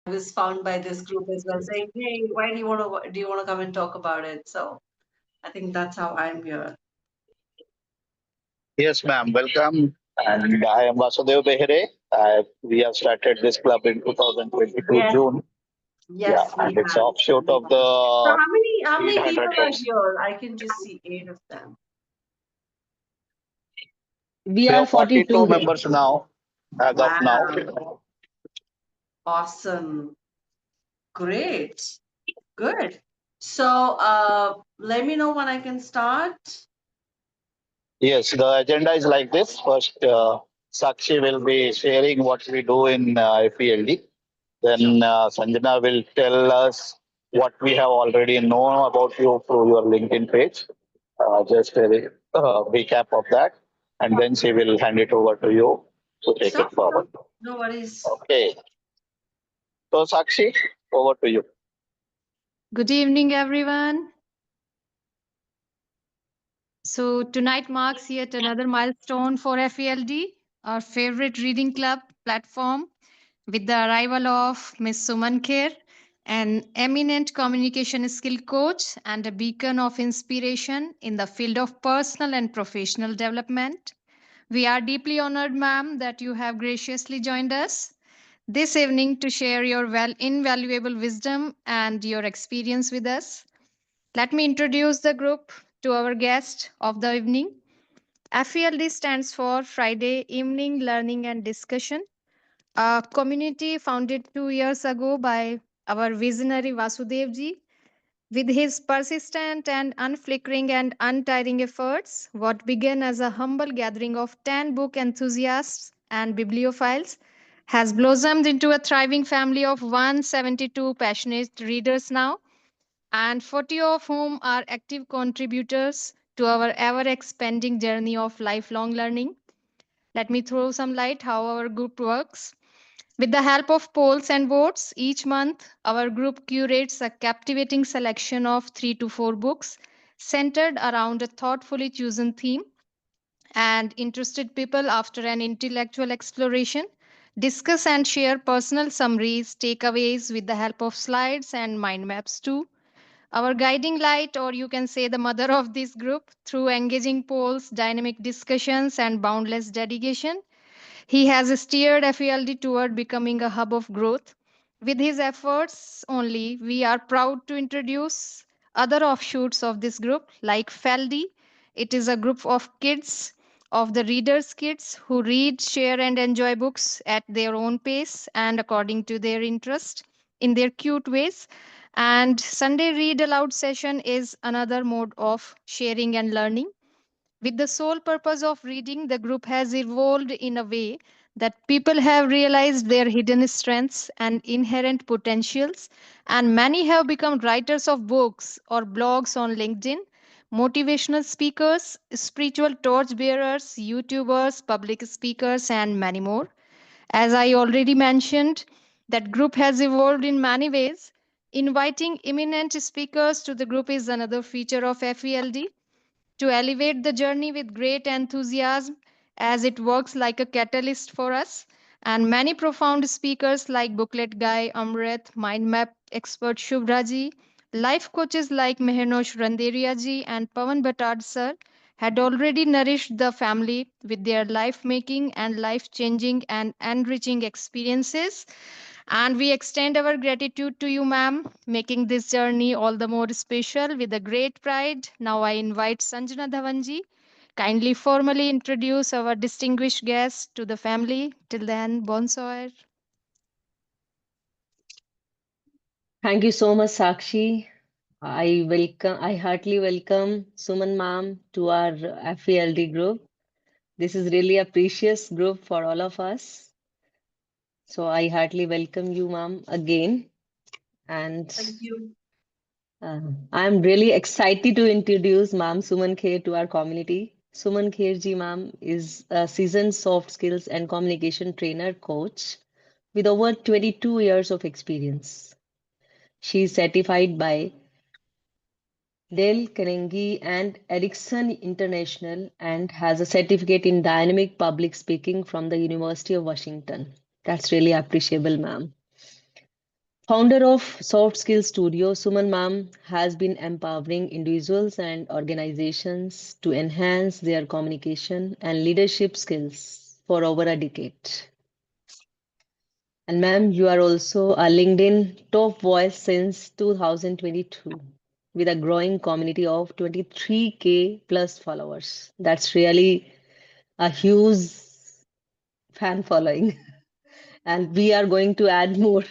was found by this group as well, saying, "Hey, why do you want to come and talk about it?" So I think that's how I'm here. Yes, ma'am. Welcome. And I am Vasudev Behere. We have started this club in 2022 Yes, June. Yeah, yes, we and it's have. offshoot We of have. So the how many people 800 are days. here? I can just see eight of them. We We are have 42 42 here. members now, as of now. Wow, awesome, great, good. So let me know when I can start. Yes, the agenda is like this. First, Sakshi will be sharing what we do in FELD. Sure. Then Sanjana will tell us what we have already known about you through your LinkedIn page. Just a recap of that. And then she will hand it over to you to take Sure, it forward. sure. No worries. Okay. So, Sakshi, over to you. Good evening, everyone. So, tonight marks yet another milestone for FELD, our favorite reading club platform, with the arrival of Ms Suman Kher, an eminent communication skill coach and a beacon of inspiration in the field of personal and professional development. We are deeply honored, ma'am, that you have graciously joined us this evening to share your invaluable wisdom and your experience with us. Let me introduce the group to our guest of the evening. FELD stands for Friday Evening Learning and Discussion, a community founded 2 years ago by our visionary Vasudevji. With his persistent and unflickering and untiring efforts, what began as a humble gathering of 10 book enthusiasts and bibliophiles has blossomed into a thriving family of 172 passionate readers now, and 40 of whom are active contributors to our ever expanding journey of lifelong learning. Let me throw some light how our group works. With the help of polls and votes, each month our group curates a captivating selection of 3 to 4 books centered around a thoughtfully chosen theme, and interested people, after an intellectual exploration, discuss and share personal summaries, takeaways with the help of slides and mind maps too. Our guiding light, or you can say the mother of this group, through engaging polls, dynamic discussions, and boundless dedication, he has steered FELD toward becoming a hub of growth. With his efforts only, we are proud to introduce other offshoots of this group, like FELD. It is a group of kids, of the readers' kids, who read, share, and enjoy books at their own pace and according to their interest in their cute ways. And Sunday Read Aloud session is another mode of sharing and learning. With the sole purpose of reading, the group has evolved in a way that people have realized their hidden strengths and inherent potentials, and many have become writers of books or blogs on LinkedIn, motivational speakers, spiritual torchbearers, YouTubers, public speakers, and many more. As I already mentioned, that group has evolved in many ways. Inviting eminent speakers to the group is another feature of FELD to elevate the journey with great enthusiasm, as it works like a catalyst for us. And many profound speakers like Booklet Guy, Amrit, Mind Map expert Shubhraji, life coaches like Mehenosh Randeria ji and Pawan Bhattad sir had already nourished the family with their life making and life changing and enriching experiences. And we extend our gratitude to you, ma'am, making this journey all the more special with a great pride. Now I invite Sanjana Dhawanji. Kindly formally introduce our distinguished guest to the family. Till then, bonsoir. Thank you so much, Sakshi. I heartily welcome Suman ma'am to our FELD group. This is really a precious group for all of us. So I heartily welcome you, ma'am, again. And Thank you. I'm really excited to introduce Ma'am Suman Kher to our community. Suman Kher ji, ma'am, is a seasoned soft skills and communication trainer coach with over 22 years of experience. She is certified by Dale Carnegie and Ericsson International and has a certificate in dynamic public speaking from the University of Washington. That's really appreciable, ma'am. Founder of Soft Skills Studio, Suman Ma'am has been empowering individuals and organizations to enhance their communication and leadership skills for over a decade. And ma'am, you are also a LinkedIn top voice since 2022 with a growing community of 23K plus followers. That's really a huge fan following. And we are going to add more.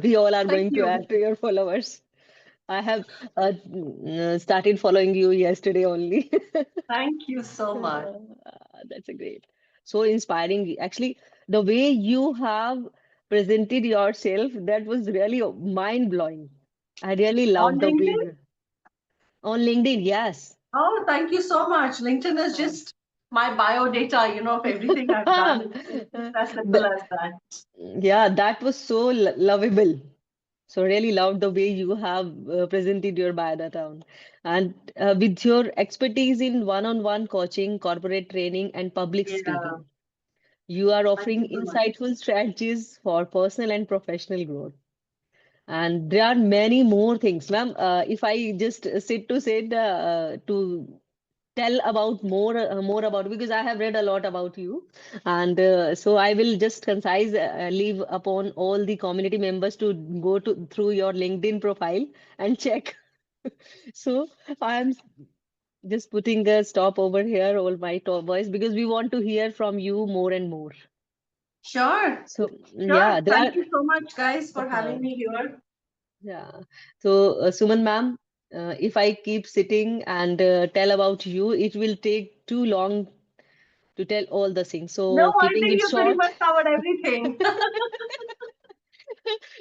We all are Thank going to you. add to your followers. I have started following you yesterday only. Thank you so much. That's a great. So inspiring. Actually, the way you have presented yourself, that was really mind blowing. I really On love the way LinkedIn? on LinkedIn, yes. Oh, thank you so much. LinkedIn is Uh, just my bio data, of everything I've done. It's just as simple the- as that. yeah, that was so lovable. So really loved the way you have presented your biodata on. And with your expertise in one-on-one coaching, corporate training, and public Yeah. speaking, you are Thank offering you so much. insightful strategies for personal and professional growth. And there are many more things, ma'am. If I just sit to say to tell about more about, because I have read a lot about you, and so I will just concise leave upon all the community members to go to through your LinkedIn profile and check. So I am just putting a stop over here, all my top voice, because we want to hear from you more and more. Sure. So Sure. yeah, there Thank are you so much, guys, for uh, having me here. yeah. So Suman ma'am, if I keep sitting and tell about you, it will take too long to tell all the things. No, So I keeping think it you pretty short. much covered everything.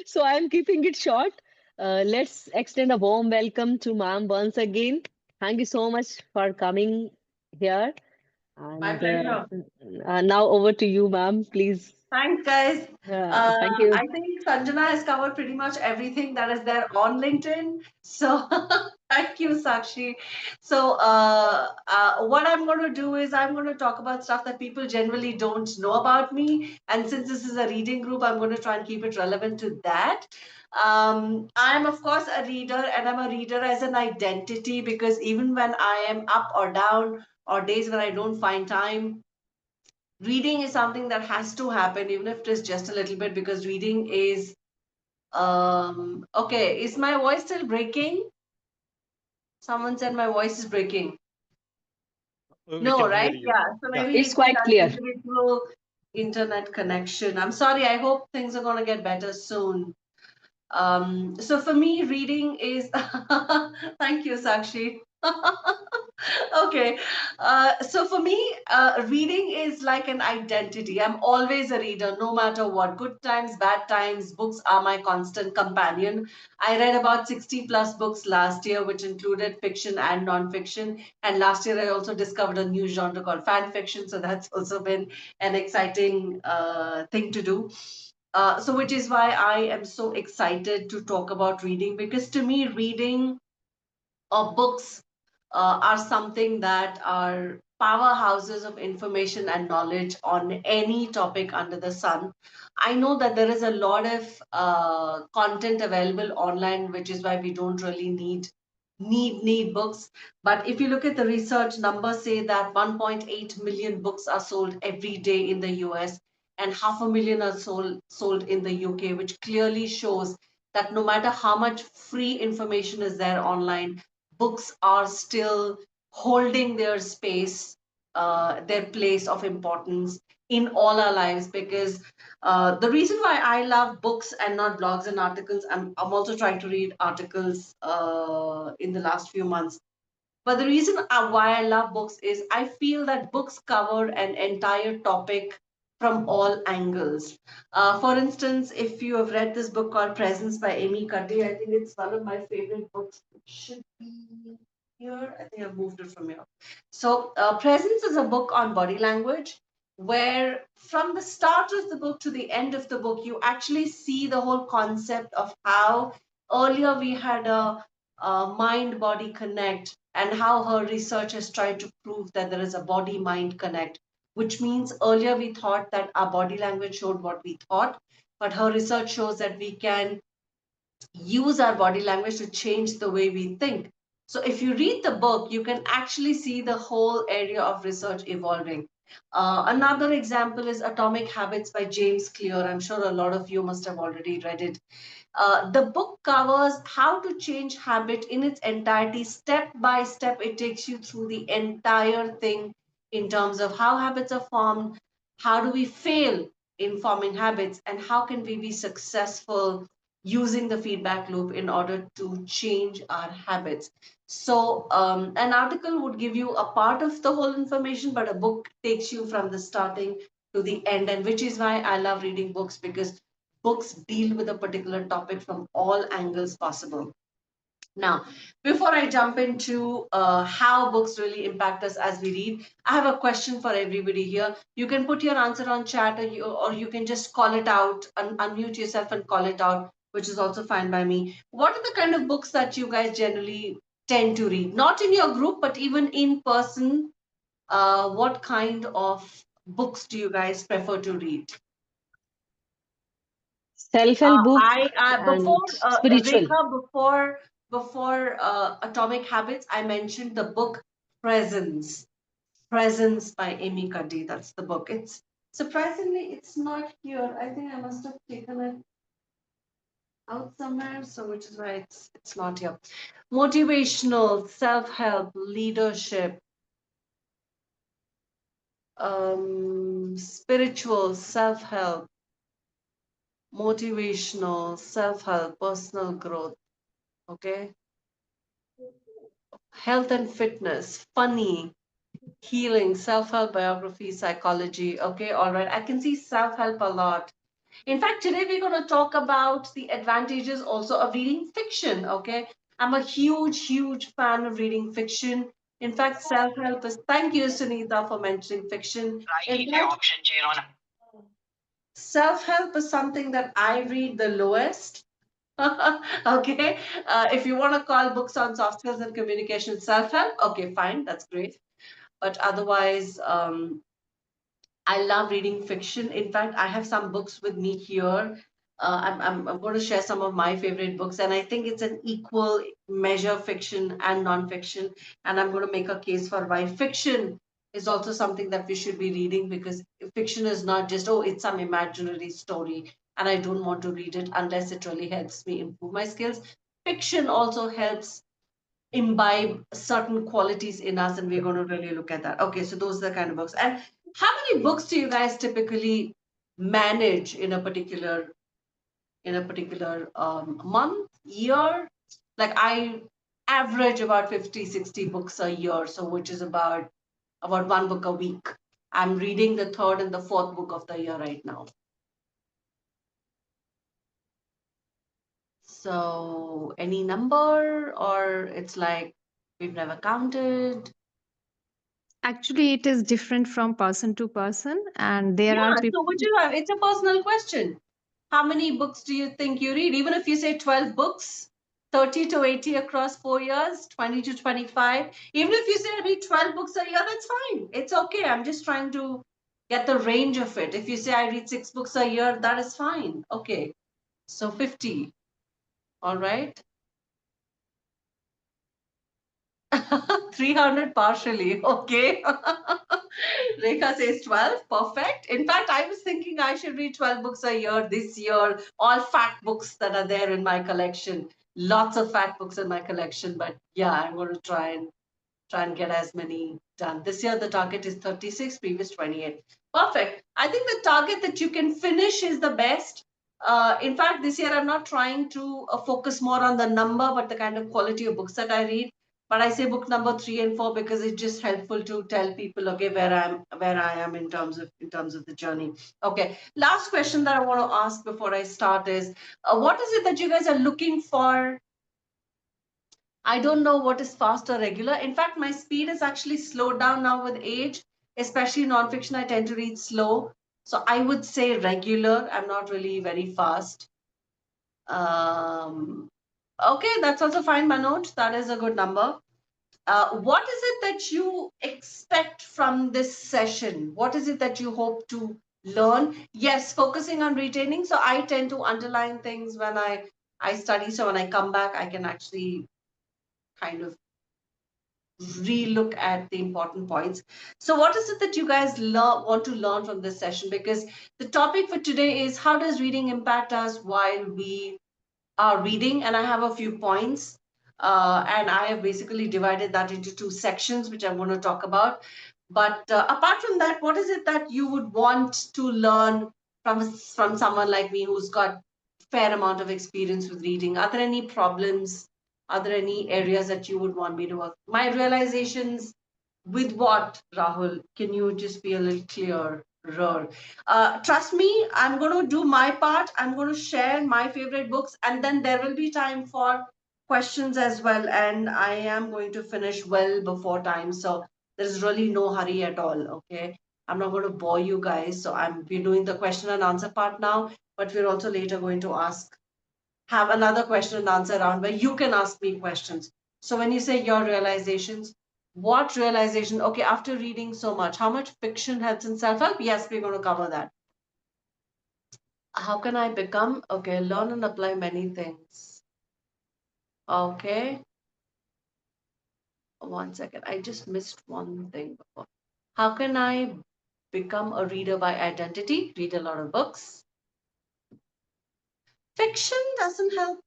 So I'm keeping it short. Let's extend a warm welcome to ma'am once again. Thank you so much for coming here. My And pleasure. now over to you, ma'am. Please. Thanks, guys. Thank you. I think Sanjana has covered pretty much everything that is there on LinkedIn. So thank you, Sakshi. So what I'm going to do is I'm going to talk about stuff that people generally don't know about me. And since this is a reading group, I'm going to try and keep it relevant to that. I'm, of course, a reader, and I'm a reader as an identity because even when I am up or down or days when I don't find time, reading is something that has to happen, even if it is just a little bit, because reading is okay. Is my voice still breaking? Someone said my voice is breaking. We No, can hear right? you. Yeah. So Yeah. maybe It's it's quite that clear. individual internet connection. I'm sorry. I hope things are going to get better soon. So for me, reading is thank you, Sakshi. Okay. So for me, reading is like an identity. I'm always a reader, no matter what. Good times, bad times, books are my constant companion. I read about 60 plus books last year, which included fiction and non-fiction. And last year, I also discovered a new genre called fan fiction. So that's also been an exciting thing to do. So, which is why I am so excited to talk about reading, because to me, reading books are something that are powerhouses of information and knowledge on any topic under the sun. I know that there is a lot of content available online, which is why we don't really need books. But if you look at the research, numbers say that 1.8 million books are sold every day in the US, and half a million are sold in the UK, which clearly shows that no matter how much free information is there online, books are still holding their space, their place of importance in all our lives. Because the reason why I love books and not blogs and articles, I'm also trying to read articles in the last few months. But the reason why I love books is I feel that books cover an entire topic from all angles. For instance, if you have read this book called Presence by Amy Cuddy, I think it's one of my favorite books. It should be here. I think I've moved it from here. So, Presence is a book on body language where from the start of the book to the end of the book, you actually see the whole concept of how earlier we had a mind body connect, and how her research has tried to prove that there is a body mind connect, which means earlier we thought that our body language showed what we thought, but her research shows that we can use our body language to change the way we think. So if you read the book, you can actually see the whole area of research evolving. Another example is Atomic Habits by James Clear. I'm sure a lot of you must have already read it. The book covers how to change habit in its entirety, step by step. It takes you through the entire thing in terms of how habits are formed, how do we fail in forming habits, and how can we be successful using the feedback loop in order to change our habits. So, an article would give you a part of the whole information, but a book takes you from the starting to the end, and which is why I love reading books, because books deal with a particular topic from all angles possible. Now, before I jump into how books really impact us as we read, I have a question for everybody here. You can put your answer on chat, or you can just call it out, unmute yourself and call it out, which is also fine by me. What are the kind of books that you guys generally tend to read? Not in your group, but even in person. What kind of books do you guys prefer to read? Self-help books I before and spiritual. Rekha, before Atomic Habits, I mentioned the book Presence. Presence by Amy Cuddy. That's the book. It's surprisingly it's not here. I think I must have taken it out somewhere, so which is why it's not here. Motivational, self-help, leadership, spiritual, self-help, motivational, self-help, personal growth. Okay, health and fitness, funny, healing, self-help, biography, psychology. Okay, all right. I can see self-help a lot. In fact, today we're going to talk about the advantages also of reading fiction. Okay, I'm a huge fan of reading fiction. In fact, self-help is. Thank you, Sunita, for mentioning fiction. In fact, self-help is something that I read the lowest. Okay, if you want to call books on soft skills and communication self-help, okay, fine, that's great. But otherwise, I love reading fiction. In fact, I have some books with me here. I'm going to share some of my favorite books, and I think it's an equal measure fiction and non-fiction. And I'm going to make a case for why fiction is also something that we should be reading, because fiction is not just, oh, it's some imaginary story, and I don't want to read it unless it really helps me improve my skills. Fiction also helps imbibe certain qualities in us, and we're going to really look at that. Okay, so those are the kind of books. And how many books do you guys typically manage in a particular month, year? Like I average about 50, 60 books a year, so which is about one book a week. I'm reading the third and the fourth book of the year right now. So any number, or it's like we've never counted? Actually, it is different from person to person, and there are Yeah, people. so which is why it's a personal question. How many books do you think you read? Even if you say 12 books, 30 to 80 across 4 years, 20 to 25, even if you say I read 12 books a year, that's fine. It's okay. I'm just trying to get the range of it. If you say I read 6 books a year, that is fine. Okay. So 50. All right. 300 partially. Okay. Rekha says 12. Perfect. In fact, I was thinking I should read 12 books a year this year, all fact books that are there in my collection. Lots of fact books in my collection. But yeah, I'm going to try and get as many done. This year, the target is 36, previous 28. Perfect. I think the target that you can finish is the best. In fact, this year, I'm not trying to focus more on the number, but the kind of quality of books that I read. But I say book number 3 and 4 because it's just helpful to tell people, okay, where I am in terms of the journey. Okay. Last question that I want to ask before I start is, what is it that you guys are looking for? I don't know what is fast or regular. In fact, my speed is actually slowed down now with age, especially nonfiction. I tend to read slow. So I would say regular. I'm not really very fast. Um, okay, that's also fine, Manoj. That is a good number. What is it that you expect from this session? What is it that you hope to learn? Yes, focusing on retaining. So I tend to underline things when I I study, so when I come back, I can actually kind of relook at the important points. So what is it that you guys want to learn from this session? Because the topic for today is how does reading impact us while we are reading? And I have a few points. And I have basically divided that into two sections, which I'm going to talk about. But apart from that, what is it that you would want to learn from someone like me who's got fair amount of experience with reading? Are there any problems? Are there any areas that you would want me to work? My realizations with what, Rahul? Can you just be a little clearer? Trust me, I'm going to do my part. I'm going to share my favorite books, and then there will be time for questions as well. And I am going to finish well before time. So there's really no hurry at all. Okay. I'm not going to bore you guys. So we're doing the question and answer part now, but we're also later going to have another question and answer round where you can ask me questions. So when you say your realizations, what realization? Okay, after reading so much, how much fiction helps in self-help? Yes, we're going to cover that. How can I become? Okay, learn and apply many things. Okay. 1 second. I just missed one thing before. How can I become a reader by identity? Read a lot of books. Fiction doesn't help.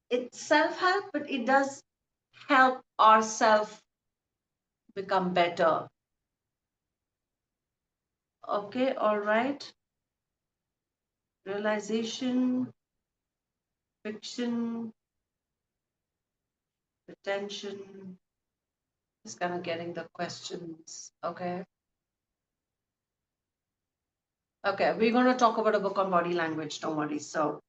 It's self-help, but it does help ourselves become better. Okay, all right. Realization, fiction, retention. Just kind of getting the questions. Okay. Okay, we're going to talk about a book on body language. Don't worry. So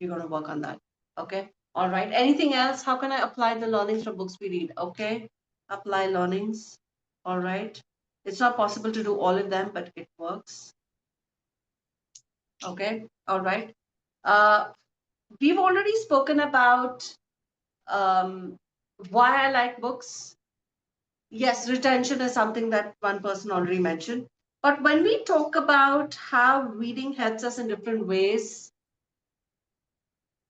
we're going to work on that. Okay. All right. Anything else? How can I apply the learnings from books we read? Okay. Apply learnings. All right. It's not possible to do all of them, but it works. Okay. All right. We've already spoken about why I like books. Yes, retention is something that one person already mentioned. But when we talk about how reading helps us in different ways,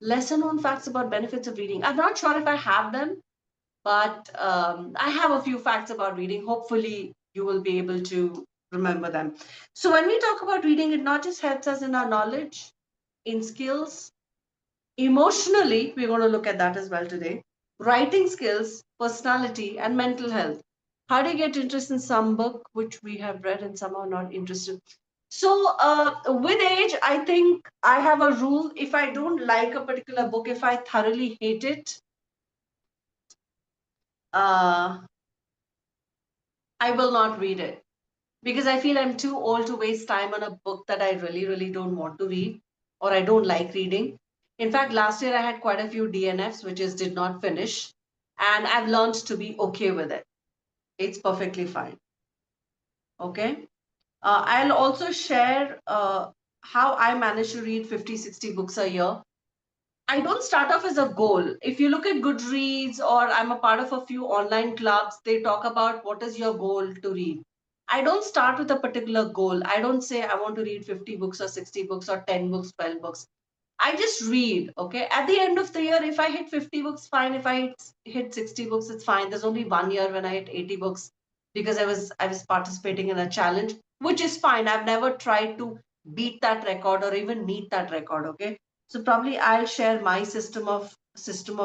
lesser known facts about benefits of reading. I'm not sure if I have them, but I have a few facts about reading. Hopefully, you will be able to remember them. So when we talk about reading, it not just helps us in our knowledge, in skills, emotionally, we're going to look at that as well today. Writing skills, personality, and mental health. How do you get interest in some book which we have read and some are not interested? So, with age, I think I have a rule. If I don't like a particular book, if I thoroughly hate it, uh, I will not read it because I feel I'm too old to waste time on a book that I really, really don't want to read or I don't like reading. In fact, last year I had quite a few DNFs, which is did not finish, and I've learned to be okay with it. It's perfectly fine. Okay. I'll also share how I manage to read 50, 60 books a year. I don't start off as a goal. If you look at Goodreads or I'm a part of a few online clubs, they talk about what is your goal to read. I don't start with a particular goal. I don't say I want to read 50 books or 60 books or 10 books, 12 books. I just read. Okay. At the end of the year, if I hit 50 books, fine. If I hit 60 books, it's fine. There's only 1 year when I hit 80 books because I was participating in a challenge, which is fine. I've never tried to beat that record or even meet that record. Okay. So probably I'll share my system of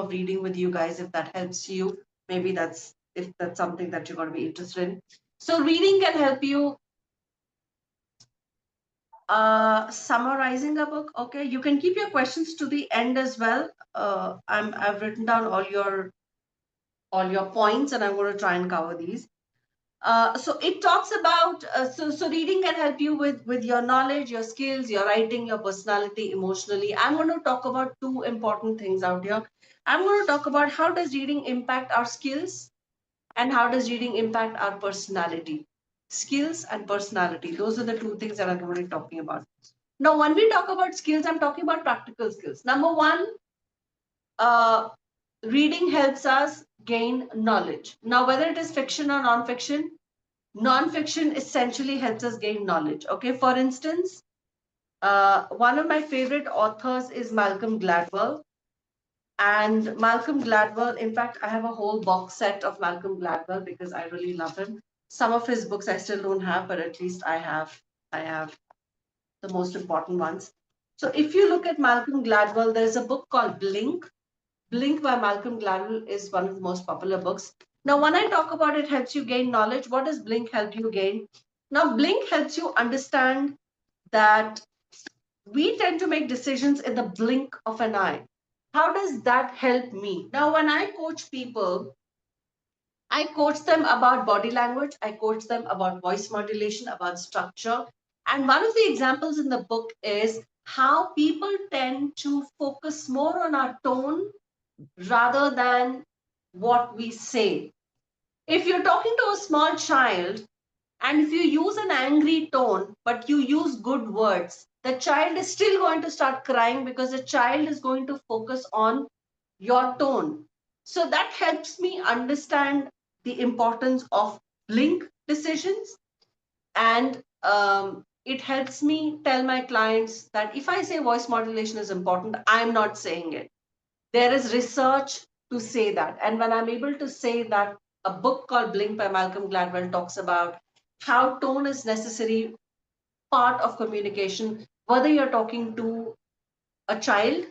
reading with you guys if that helps you. Maybe if that's something that you're going to be interested in. So reading can help you summarizing a book. Okay, you can keep your questions to the end as well. I've written down all your points and I'm going to try and cover these. So it talks about so reading can help you with your knowledge, your skills, your writing, your personality, emotionally. I'm going to talk about two important things out here. I'm going to talk about how does reading impact our skills and how does reading impact our personality. Skills and personality, those are the two things that I'm going to be talking about. Now, when we talk about skills, I'm talking about practical skills. Number one, uh, reading helps us gain knowledge. Now, whether it is fiction or non-fiction essentially helps us gain knowledge. Okay, for instance, one of my favorite authors is Malcolm Gladwell. And Malcolm Gladwell, in fact, I have a whole box set of Malcolm Gladwell because I really love him. Some of his books I still don't have, but at least I have the most important ones. So if you look at Malcolm Gladwell, there's a book called Blink. Blink by Malcolm Gladwell is one of the most popular books. Now, when I talk about it helps you gain knowledge, what does Blink help you gain? Now, Blink helps you understand that we tend to make decisions in the blink of an eye. How does that help me? Now, when I coach people, I coach them about body language, I coach them about voice modulation, about structure. And one of the examples in the book is how people tend to focus more on our tone rather than what we say. If you're talking to a small child, and if you use an angry tone, but you use good words, the child is still going to start crying because the child is going to focus on your tone. So that helps me understand the importance of blink decisions. And it helps me tell my clients that if I say voice modulation is important, I'm not saying it. There is research to say that. And when I'm able to say that, a book called Blink by Malcolm Gladwell talks about how tone is necessary part of communication, whether you're talking to a child,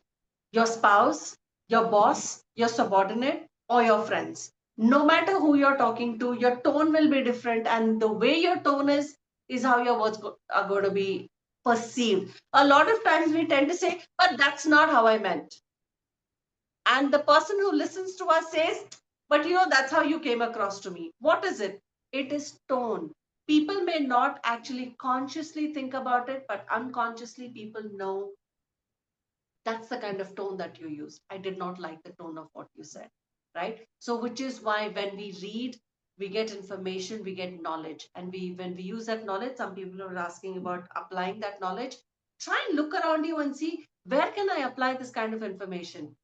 your spouse, your boss, your subordinate, or your friends. No matter who you're talking to, your tone will be different, and the way your tone is how your words are going to be perceived. A lot of times we tend to say, but that's not how I meant. And the person who listens to us says, but that's how you came across to me. What is it? It is tone. People may not actually consciously think about it, but unconsciously people know that's the kind of tone that you use. I did not like the tone of what you said, right? So, which is why when we read, we get information, we get knowledge. And when we use that knowledge, some people are asking about applying that knowledge. Try and look around you and see where can I apply this kind of information.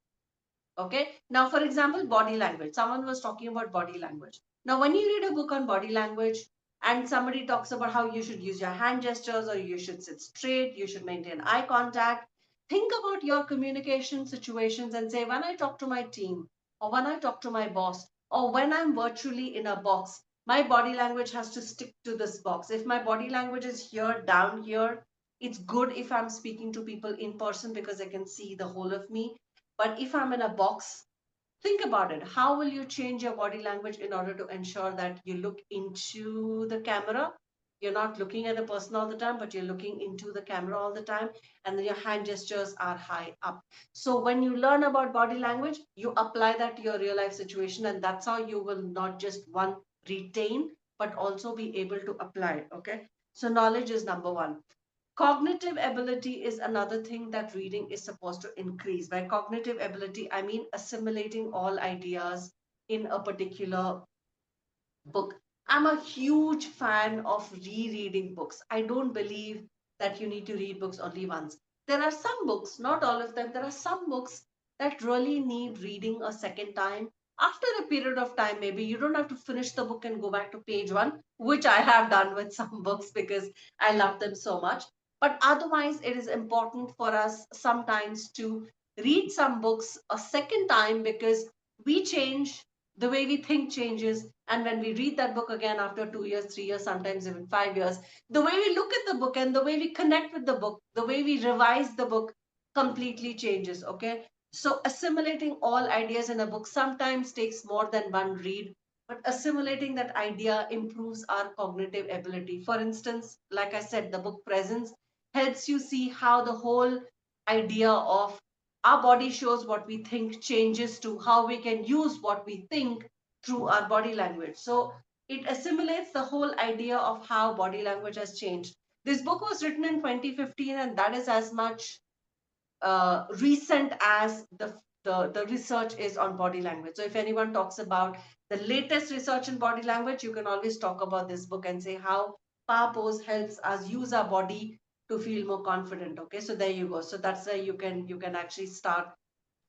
Okay. Now, for example, body language. Someone was talking about body language. Now, when you read a book on body language and somebody talks about how you should use your hand gestures or you should sit straight, you should maintain eye contact, think about your communication situations and say, when I talk to my team or when I talk to my boss or when I'm virtually in a box, my body language has to stick to this box. If my body language is here, down here, it's good if I'm speaking to people in person because I can see the whole of me. But if I'm in a box, think about it. How will you change your body language in order to ensure that you look into the camera? You're not looking at the person all the time, but you're looking into the camera all the time. And then your hand gestures are high up. So when you learn about body language, you apply that to your real life situation. And that's how you will not just one retain, but also be able to apply. Okay. So knowledge is number one. Cognitive ability is another thing that reading is supposed to increase. By cognitive ability, I mean assimilating all ideas in a particular book. I'm a huge fan of rereading books. I don't believe that you need to read books only once. There are some books, not all of them, there are some books that really need reading a second time. After a period of time, maybe you don't have to finish the book and go back to page one, which I have done with some books because I love them so much. But otherwise, it is important for us sometimes to read some books a second time because we change, the way we think changes. And when we read that book again after 2 years, 3 years, sometimes even 5 years, the way we look at the book and the way we connect with the book, the way we revise the book completely changes. Okay. So assimilating all ideas in a book sometimes takes more than one read, but assimilating that idea improves our cognitive ability. For instance, like I said, the book Presence helps you see how the whole idea of our body shows what we think changes to how we can use what we think through our body language. So it assimilates the whole idea of how body language has changed. This book was written in 2015, and that is as much recent as the research is on body language. So if anyone talks about the latest research in body language, you can always talk about this book and say how power pose helps us use our body to feel more confident. Okay, so there you go. So that's where you can actually start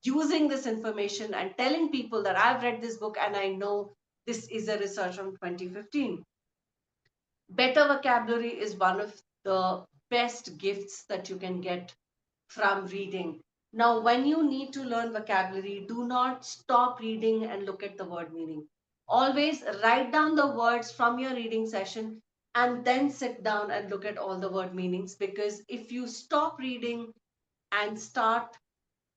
using this information and telling people that I've read this book and I know this is a research from 2015. Better vocabulary is one of the best gifts that you can get from reading. Now, when you need to learn vocabulary, do not stop reading and look at the word meaning. Always write down the words from your reading session and then sit down and look at all the word meanings, because if you stop reading and start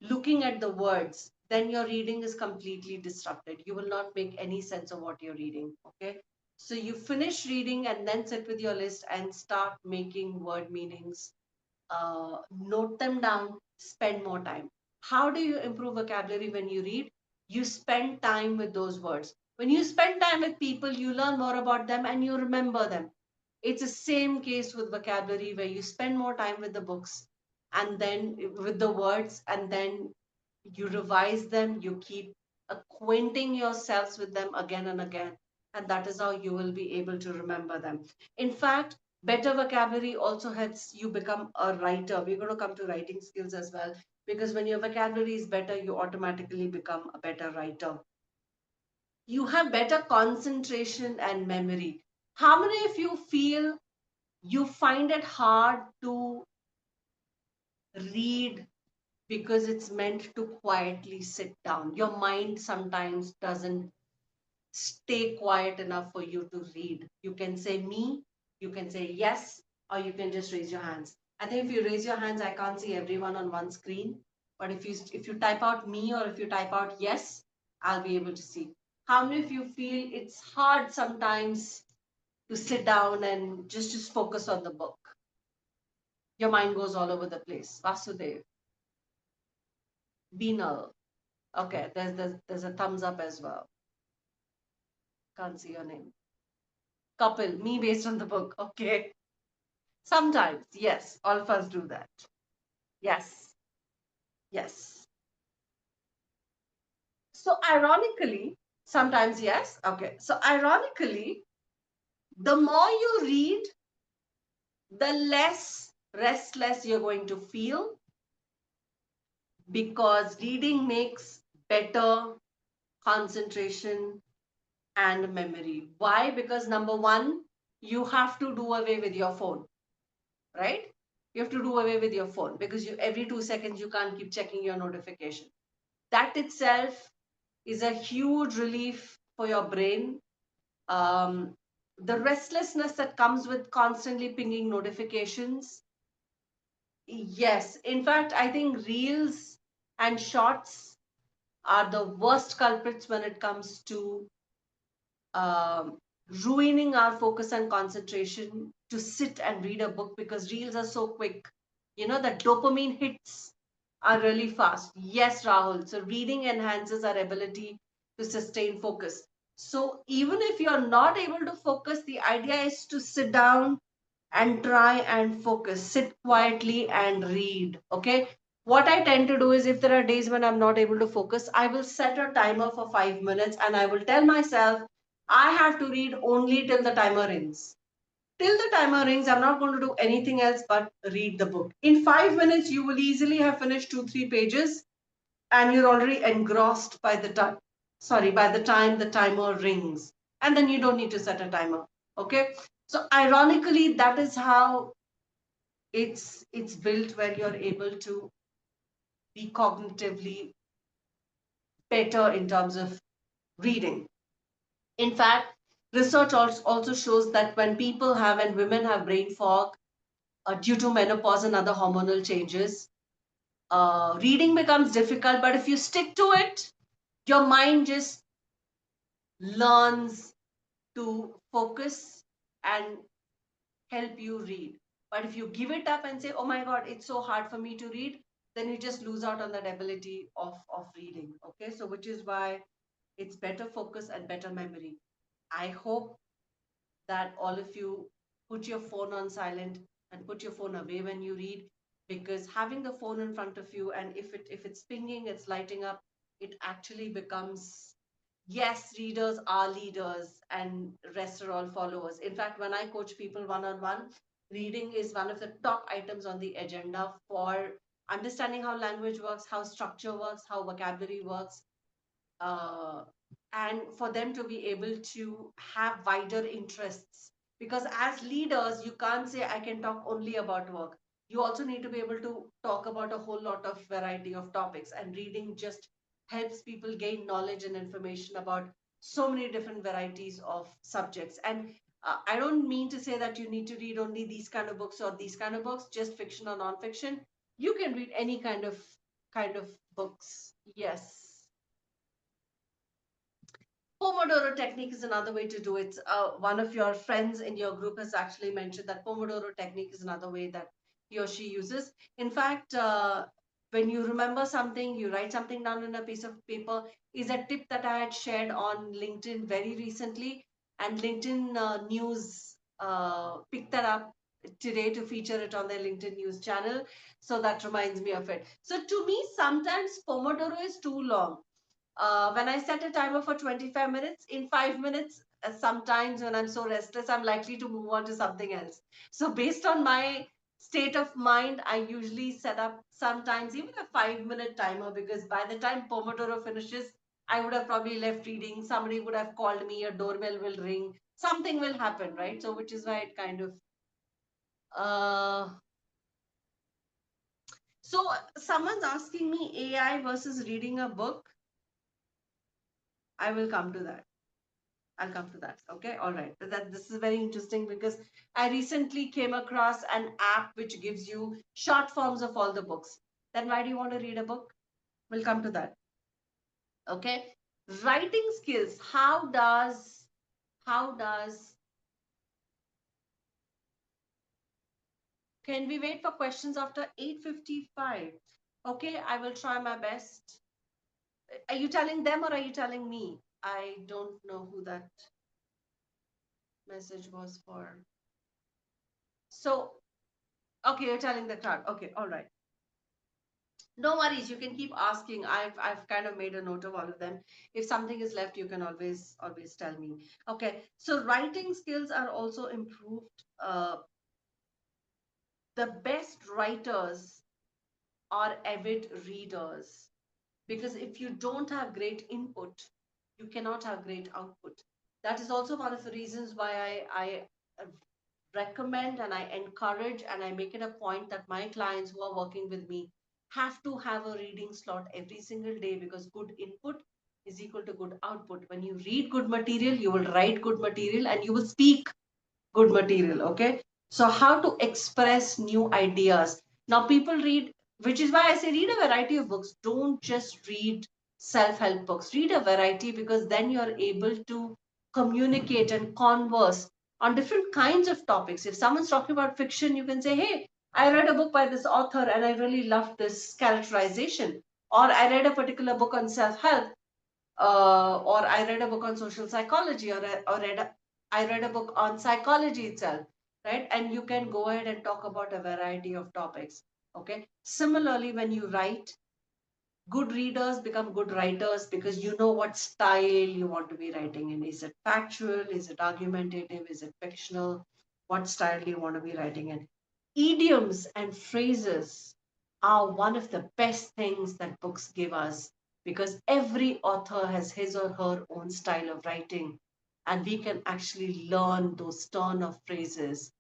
looking at the words, then your reading is completely disrupted. You will not make any sense of what you're reading. Okay. So you finish reading and then sit with your list and start making word meanings. Note them down, spend more time. How do you improve vocabulary when you read? You spend time with those words. When you spend time with people, you learn more about them and you remember them. It's the same case with vocabulary, where you spend more time with the books and then with the words, and then you revise them, you keep acquainting yourselves with them again and again, and that is how you will be able to remember them. In fact, better vocabulary also helps you become a writer. We're going to come to writing skills as well, because when your vocabulary is better, you automatically become a better writer. You have better concentration and memory. How many of you feel you find it hard to read because it's meant to quietly sit down? Your mind sometimes doesn't stay quiet enough for you to read. You can say me, you can say yes, or you can just raise your hands. I think if you raise your hands, I can't see everyone on one screen. But if you type out me, or if you type out yes, I'll be able to see. How many of you feel it's hard sometimes to sit down and just focus on the book? Your mind goes all over the place. Vasudev, Beenal. Okay, there's a thumbs up as well. Can't see your name. Couple, me based on the book. Okay. Sometimes, yes, all of us do that. Yes, yes. So ironically, sometimes yes. Okay. So ironically, the more you read, the less restless you're going to feel, because reading makes better concentration and memory. Why? Because number one, you have to do away with your phone, right? You have to do away with your phone, because you every 2 seconds you can't keep checking your notification. That itself is a huge relief for your brain. The restlessness that comes with constantly pinging notifications. Yes, in fact, I think reels and shorts are the worst culprits when it comes to um, ruining our focus and concentration to sit and read a book, because reels are so quick. You know, the dopamine hits are really fast. Yes, Rahul. So, reading enhances our ability to sustain focus. So, even if you're not able to focus, the idea is to sit down and try and focus. Sit quietly and read. Okay. What I tend to do is, if there are days when I'm not able to focus, I will set a timer for 5 minutes and I will tell myself I have to read only till the timer rings. Till the timer rings, I'm not going to do anything else but read the book. In 5 minutes, you will easily have finished 2, 3 pages, and you're already engrossed by the time. Sorry, by the time the timer rings, and then you don't need to set a timer. Okay. So ironically, that is how it's built, where you're able to be cognitively better in terms of reading. In fact, research also shows that when people have and women have brain fog due to menopause and other hormonal changes, reading becomes difficult. But if you stick to it, your mind just learns to focus and help you read. But if you give it up and say, oh my God, it's so hard for me to read, then you just lose out on that ability of reading. Okay, so which is why it's better focus and better memory. I hope that all of you put your phone on silent and put your phone away when you read, because having the phone in front of you, and if it's pinging, it's lighting up, it actually becomes, yes, readers are leaders and rest are all followers. In fact, when I coach people one on one, reading is one of the top items on the agenda for understanding how language works, how structure works, how vocabulary works, uh, and for them to be able to have wider interests. Because as leaders, you can't say, I can talk only about work. you also need to be able to talk about a whole lot of variety of topics, and reading just helps people gain knowledge and information about so many different varieties of subjects. And I don't mean to say that you need to read only these kind of books or these kind of books, just fiction or non-fiction. You can read any kind of books. Yes. Pomodoro technique is another way to do it. One of your friends in your group has actually mentioned that Pomodoro technique is another way that he or she uses. In fact, when you remember something, you write something down in a piece of paper, is a tip that I had shared on LinkedIn very recently. And LinkedIn News picked that up today to feature it on their LinkedIn News channel. So that reminds me of it. So to me, sometimes Pomodoro is too long. When I set a timer for 25 minutes, in 5 minutes, sometimes when I'm so restless, I'm likely to move on to something else. So, based on my state of mind, I usually set up sometimes even a 5 minute timer, because by the time Pomodoro finishes, I would have probably left reading, somebody would have called me, a doorbell will ring, something will happen, right? So, which is why it kind of. So, someone's asking me AI versus reading a book. I will come to that. I'll come to that. Okay. All right. That this is very interesting because I recently came across an app which gives you short forms of all the books. Then why do you want to read a book? We'll come to that. Okay. Writing skills. How does can we wait for questions after 8:55? Okay, I will try my best. Are you telling them or are you telling me? I don't know who that message was for. So, okay, you're telling the crowd. Okay, all right. No worries, you can keep asking. I've kind of made a note of all of them. If something is left, you can always tell me. Okay, so writing skills are also improved. The best writers are avid readers, because if you don't have great input, you cannot have great output. That is also one of the reasons why I recommend and I encourage and I make it a point that my clients who are working with me have to have a reading slot every single day, because good input is equal to good output. When you read good material, you will write good material and you will speak good material. Okay. So, how to express new ideas. Now, people read, which is why I say read a variety of books. Don't just read self help books, read a variety, because then you're able to communicate and converse on different kinds of topics. If someone's talking about fiction, you can say, hey, I read a book by this author and I really loved this characterization. Or I read a particular book on self help, or I read a book on social psychology, I read a book on psychology itself, right? And you can go ahead and talk about a variety of topics. Okay. Similarly, when you write, good readers become good writers because you know what style you want to be writing in. Is it factual? Is it argumentative? Is it fictional? What style do you want to be writing in? Idioms and phrases are one of the best things that books give us, because every author has his or her own style of writing, and we can actually learn those turn of phrases.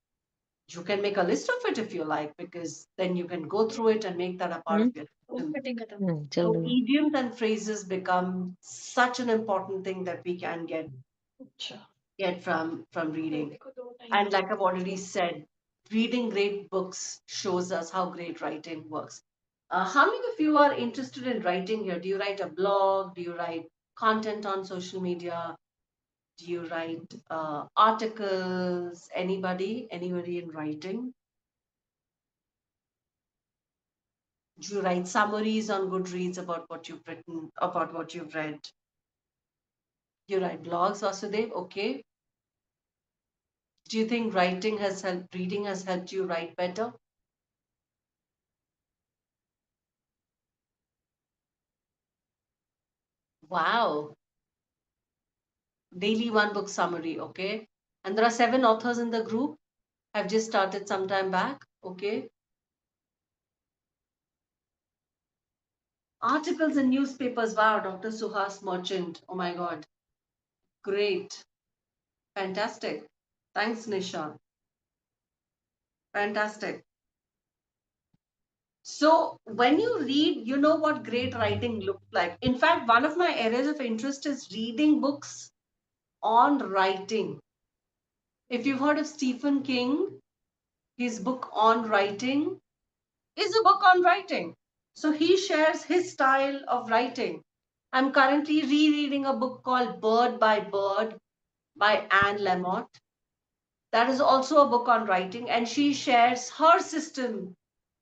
You can make a list of it if you like, because then you can go through it and make that a part of your discussion. So चलो idioms and phrases become such an important thing that we can get from reading. And like I've already said, reading great books shows us how great writing works. How many of you are interested in writing here? Do you write a blog? Do you write content on social media? Do you write articles? Anybody in writing? Do you write summaries on Goodreads about what you've written, about what you've read? You write blogs, Vasudev? Okay. Do you think reading has helped you write better? Wow. Daily one book summary. Okay. And there are 7 authors in the group. I've just started some time back. Okay. Articles in newspapers. Wow. Dr. Suhas Merchant. Oh my God. Great. Fantastic. Thanks, Nisha. Fantastic. So when you read, you know what great writing looks like. In fact, one of my areas of interest is reading books on writing. If you've heard of Stephen King, his book on writing is a book on writing. So he shares his style of writing. I'm currently rereading a book called Bird by Bird by Anne Lamott. That is also a book on writing, and she shares her system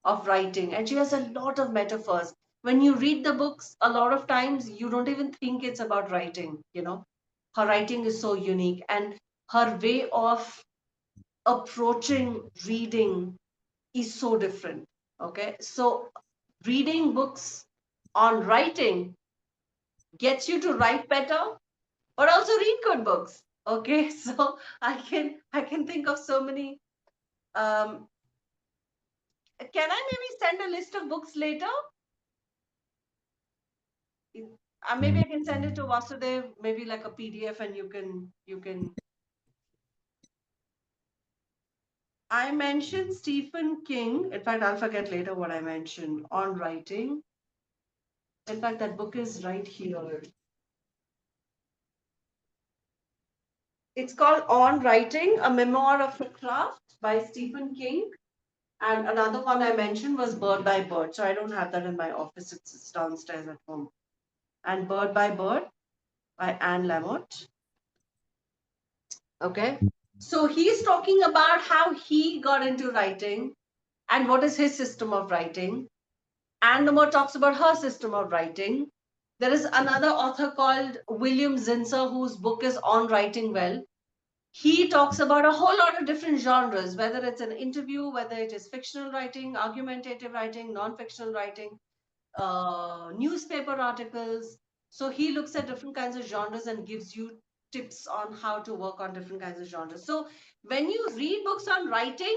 of writing, and she has a lot of metaphors. When you read the books, a lot of times you don't even think it's about writing, you know. Her writing is so unique, and her way of approaching reading is so different. Okay, so reading books on writing gets you to write better, but also read good books. Okay, so I can think of so many. um can I maybe send a list of books later? Maybe I can send it to Vasudev, maybe like a PDF, and you can. I mentioned Stephen King. In fact, I'll forget later what I mentioned on writing. In fact, that book is right here. It's called On Writing, a Memoir of a Craft by Stephen King. And another one I mentioned was Bird by Bird. So I don't have that in my office. It's downstairs at home. And Bird by Bird by Anne Lamott. Okay. So he's talking about how he got into writing and what is his system of writing. Anne Lamott talks about her system of writing. There is another author called William Zinsser whose book is On Writing Well. He talks about a whole lot of different genres, whether it's an interview, whether it is fictional writing, argumentative writing, non-fictional writing, newspaper articles. So he looks at different kinds of genres and gives you tips on how to work on different kinds of genres. So when you read books on writing,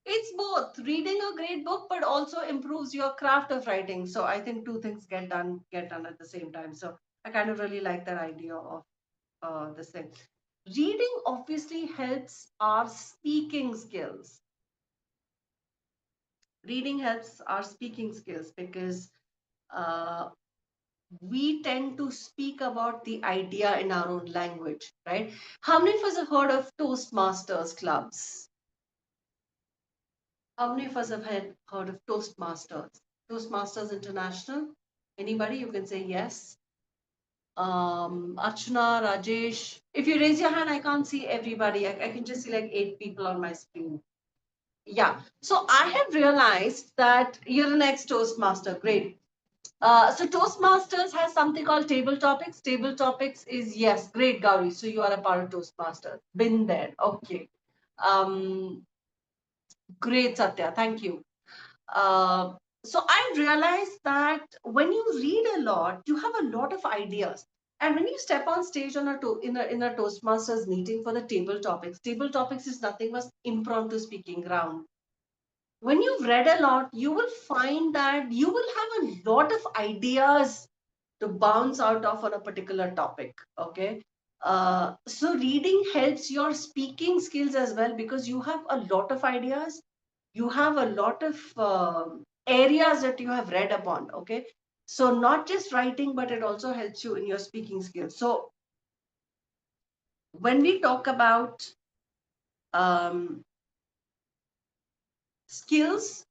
it's both reading a great book, but also improves your craft of writing. So I think two things get done at the same time. So I kind of really like that idea of this thing. Reading obviously helps our speaking skills. Reading helps our speaking skills because uh, we tend to speak about the idea in our own language, right? How many of us have heard of Toastmasters clubs? How many of us have heard of Toastmasters? Toastmasters International? Anybody? You can say yes. Archana, Rajesh. If you raise your hand, I can't see everybody. I can just see like 8 people on my screen. Yeah. So I have realized that you're an ex-Toastmaster. Great. So Toastmasters has something called table topics. Table topics is yes, great, Gauri. So you are a part of Toastmasters. Been there. Okay. Um, Great, Satya. Thank you. Uh, so I realized that when you read a lot, you have a lot of ideas. And when you step on stage on in a Toastmasters meeting for the table topics is nothing but impromptu speaking ground. When you've read a lot, you will find that you will have a lot of ideas to bounce out of on a particular topic. Okay. So reading helps your speaking skills as well because you have a lot of ideas. You have a lot of areas that you have read upon. Okay. So not just writing, but it also helps you in your speaking skills. So when we talk about um, skills,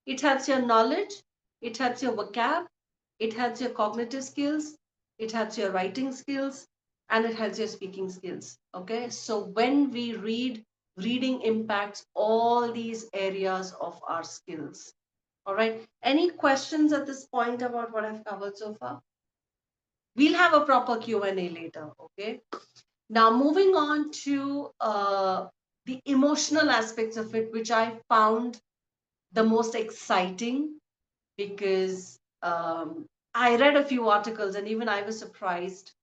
it helps your knowledge, it helps your vocab, it helps your cognitive skills, it helps your writing skills, and it helps your speaking skills. Okay, so when we read, reading impacts all these areas of our skills. All right, any questions at this point about what I've covered so far? We'll have a proper Q&A later. Okay, now moving on to the emotional aspects of it, which I found the most exciting because I read a few articles and even I was surprised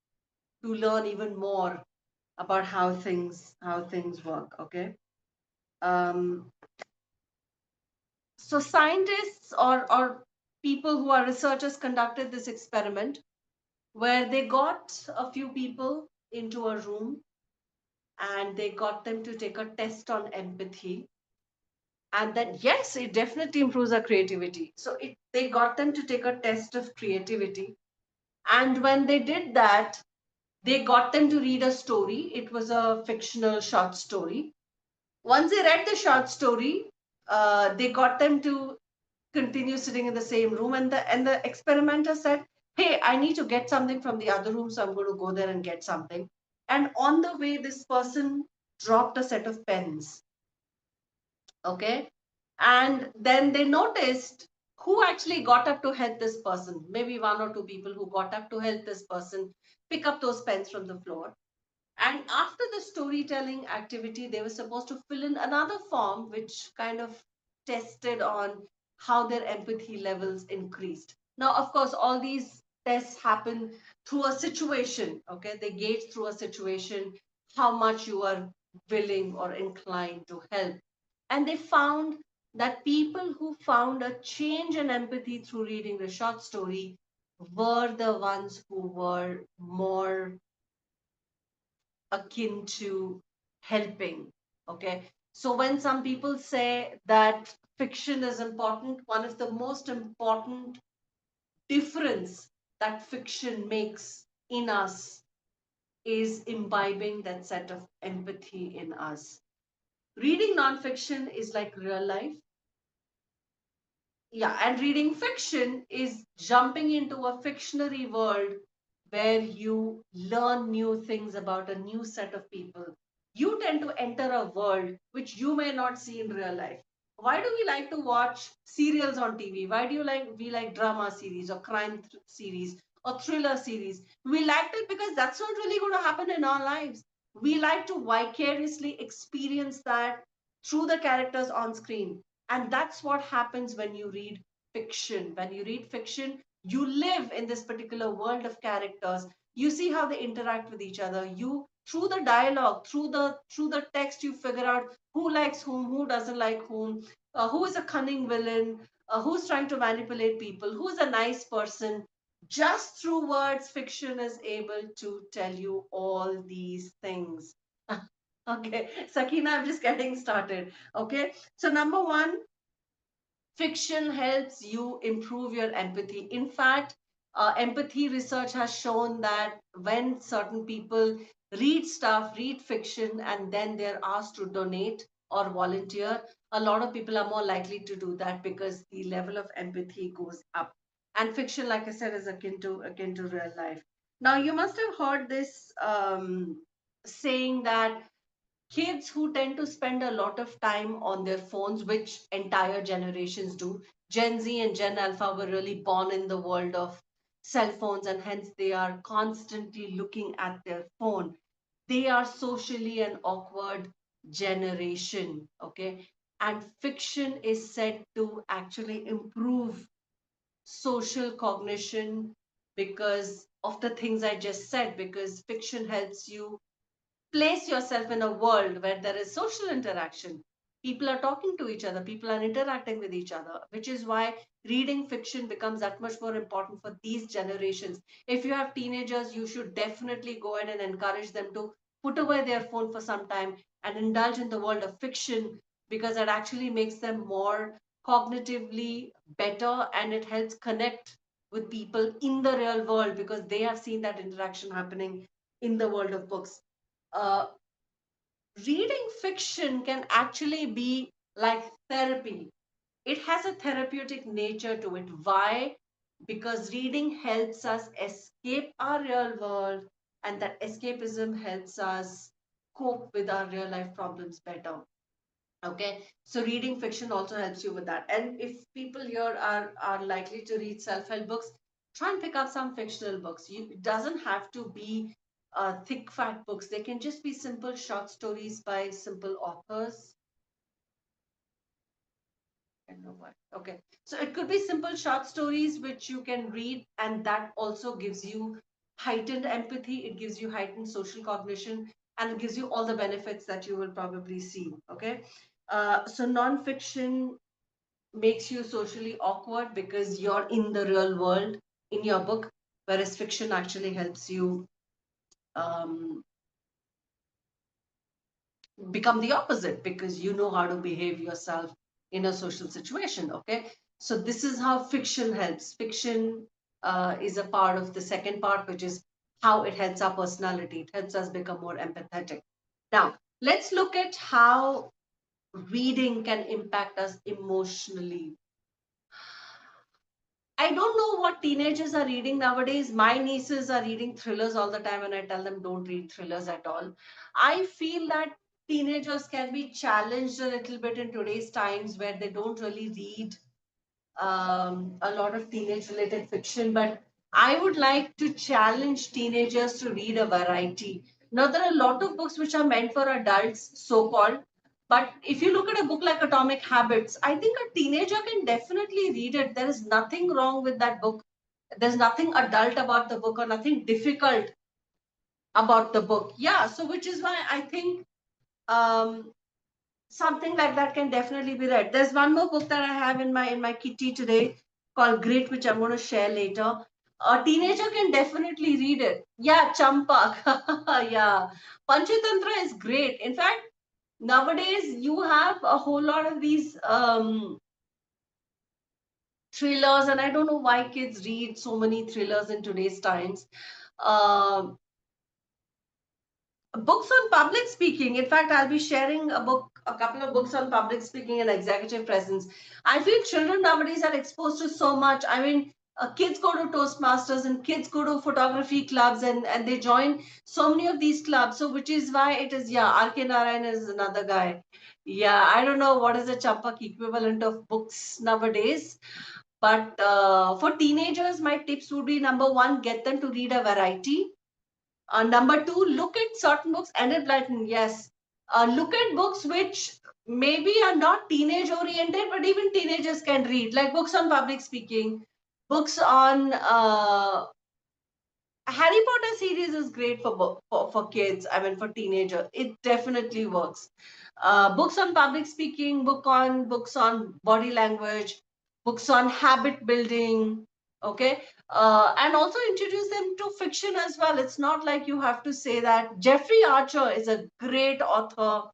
to learn even more about how things work. Okay, um, so scientists or people who are researchers conducted this experiment where they got a few people into a room and they got them to take a test on empathy. And that, yes, it definitely improves our creativity. So they got them to take a test of creativity. And when they did that, they got them to read a story. It was a fictional short story. Once they read the short story, they got them to continue sitting in the same room, and the experimenter said, hey, I need to get something from the other room, so I'm going to go there and get something. And on the way, this person dropped a set of pens. Okay. And then they noticed who actually got up to help this person. Maybe one or two people who got up to help this person pick up those pens from the floor. And after the storytelling activity, they were supposed to fill in another form, which kind of tested on how their empathy levels increased. Now, of course, all these tests happen through a situation. Okay. They gauge through a situation how much you are willing or inclined to help. And they found that people who found a change in empathy through reading the short story were the ones who were more akin to helping. Okay. So when some people say that fiction is important, one of the most important difference that fiction makes in us is imbibing that set of empathy in us. Reading nonfiction is like real life. Yeah, and reading fiction is jumping into a fictionary world where you learn new things about a new set of people. You tend to enter a world which you may not see in real life. Why do we like to watch serials on TV? Why do you like we like drama series or series or thriller series? We liked it because that's not really going to happen in our lives. We like to vicariously experience that through the characters on screen. And that's what happens when you read fiction. When you read fiction, you live in this particular world of characters. You see how they interact with each other. You, through the dialogue, through the text, you figure out who likes who doesn't like who is a cunning villain, who's trying to manipulate people, who's a nice person. Just through words, fiction is able to tell you all these things. Okay, Sakina, I'm just getting started. Okay, so number one, fiction helps you improve your empathy. In fact, empathy research has shown that when certain people read fiction, and then they're asked to donate or volunteer, a lot of people are more likely to do that because the level of empathy goes up. And fiction, like I said, is akin to real life. Now, you must have heard this saying that kids who tend to spend a lot of time on their phones, which entire generations do. Gen Z and Gen Alpha were really born in the world of cell phones, and hence they are constantly looking at their phone. They are socially an awkward generation. Okay. And fiction is said to actually improve social cognition because of the things I just said, because fiction helps you place yourself in a world where there is social interaction. People are talking to each other, people are interacting with each other, which is why reading fiction becomes that much more important for these generations. If you have teenagers, you should definitely go ahead and encourage them to put away their phone for some time and indulge in the world of fiction, because it actually makes them more cognitively better, and it helps connect with people in the real world because they have seen that interaction happening in the world of books. uh, Reading fiction can actually be like therapy. It has a therapeutic nature to it. Why? Because reading helps us escape our real world, and that escapism helps us cope with our real life problems better. Okay, so reading fiction also helps you with that. And if people here are likely to read self-help books, try and pick up some fictional books. It doesn't have to be thick fat books. They can just be simple short stories by simple authors. I don't know why. Okay, so it could be simple short stories which you can read, and that also gives you heightened empathy, it gives you heightened social cognition, and it gives you all the benefits that you will probably see. Okay, so nonfiction makes you socially awkward because you're in the real world in your book, whereas fiction actually helps you um, become the opposite because you know how to behave yourself in a social situation. Okay, so this is how fiction helps. Fiction is a part of the second part, which is how it helps our personality. It helps us become more empathetic. Now, let's look at how reading can impact us emotionally. I don't know what teenagers are reading nowadays. My nieces are reading thrillers all the time, and I tell them don't read thrillers at all. I feel that teenagers can be challenged a little bit in today's times where they don't really read a lot of teenage related fiction, but I would like to challenge teenagers to read a variety. Now, there are a lot of books which are meant for adults, so called. But if you look at a book like Atomic Habits, I think a teenager can definitely read it. There is nothing wrong with that book. There's nothing adult about the book or nothing difficult about the book. Yeah, so which is why I think um, something like that can definitely be read. There's one more book that I have in my kitty today called Grit, which I'm going to share later. A teenager can definitely read it. Yeah, Champak. Yeah, Panchatantra is great. In fact, nowadays you have a whole lot of these thrillers, and I don't know why kids read so many thrillers in today's times. Um Books on public speaking. In fact, I'll be sharing a couple of books on public speaking and executive presence. I feel children nowadays are exposed to so much. I mean, kids go to Toastmasters and kids go to photography clubs, and they join so many of these clubs. So, which is why it is, yeah, R.K. Narayan is another guy. Yeah, I don't know what is the Champak equivalent of books nowadays. But for teenagers, my tips would be number one, get them to read a variety. Number two, look at certain books. Enid Blyton, yes. Look at books which maybe are not teenage oriented, but even teenagers can read, like books on public speaking, books on Harry Potter series is great for kids. I mean, for teenagers, it definitely works. Books on public speaking, books on body language, books on habit building. Okay, and also introduce them to fiction as well. It's not like you have to say that. Jeffrey Archer is a great author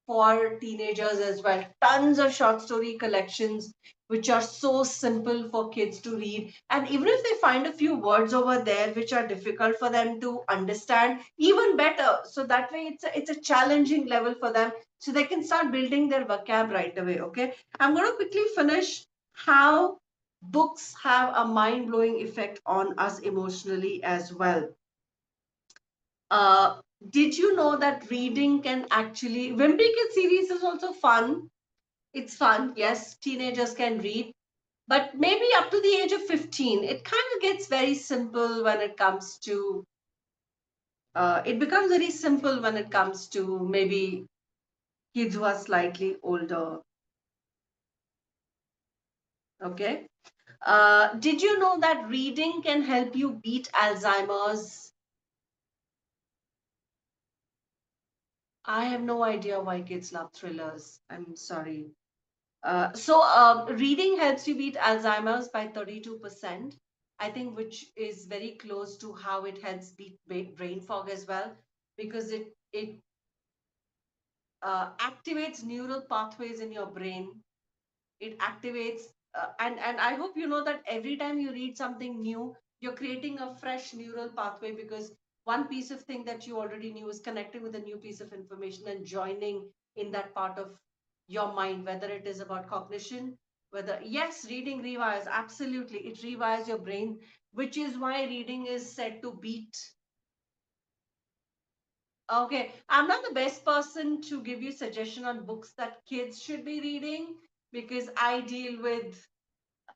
for teenagers as well. Tons of short story collections which are so simple for kids to read. And even if they find a few words over there which are difficult for them to understand, even better. So that way it's a challenging level for them. So they can start building their vocab right away. Okay. I'm going to quickly finish how books have a mind-blowing effect on us emotionally as well. Uh, did you know that reading can actually, Wimpy Kid series is also fun. It's fun. Yes, teenagers can read, but maybe up to the age of 15, it kind of gets very simple when it comes to, it becomes very simple when it comes to maybe kids who are slightly older. Okay. Did you know that reading can help you beat Alzheimer's? I have no idea why kids love thrillers. I'm sorry. Reading helps you beat Alzheimer's by 32%, I think, which is very close to how it helps beat brain fog as well, because it activates neural pathways in your brain. It activates, and I hope you know that every time you read something new, you're creating a fresh neural pathway, because one piece of thing that you already knew is connecting with a new piece of information and joining in that part of your mind, whether it is about cognition, whether, yes, reading rewires, absolutely, it rewires your brain, which is why reading is said to beat. Okay, I'm not the best person to give you suggestion on books that kids should be reading, because I deal with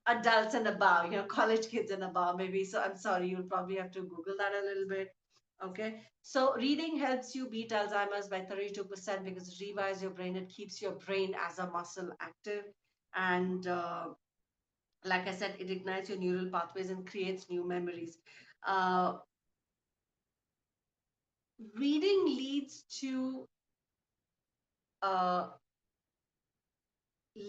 adults and above, college kids and above, maybe. So I'm sorry, you'll probably have to Google that a little bit. Okay. So reading helps you beat Alzheimer's by 32% because it rewires your brain. It keeps your brain as a muscle active. And like I said, it ignites your neural pathways and creates new memories. Uh, Reading leads to uh,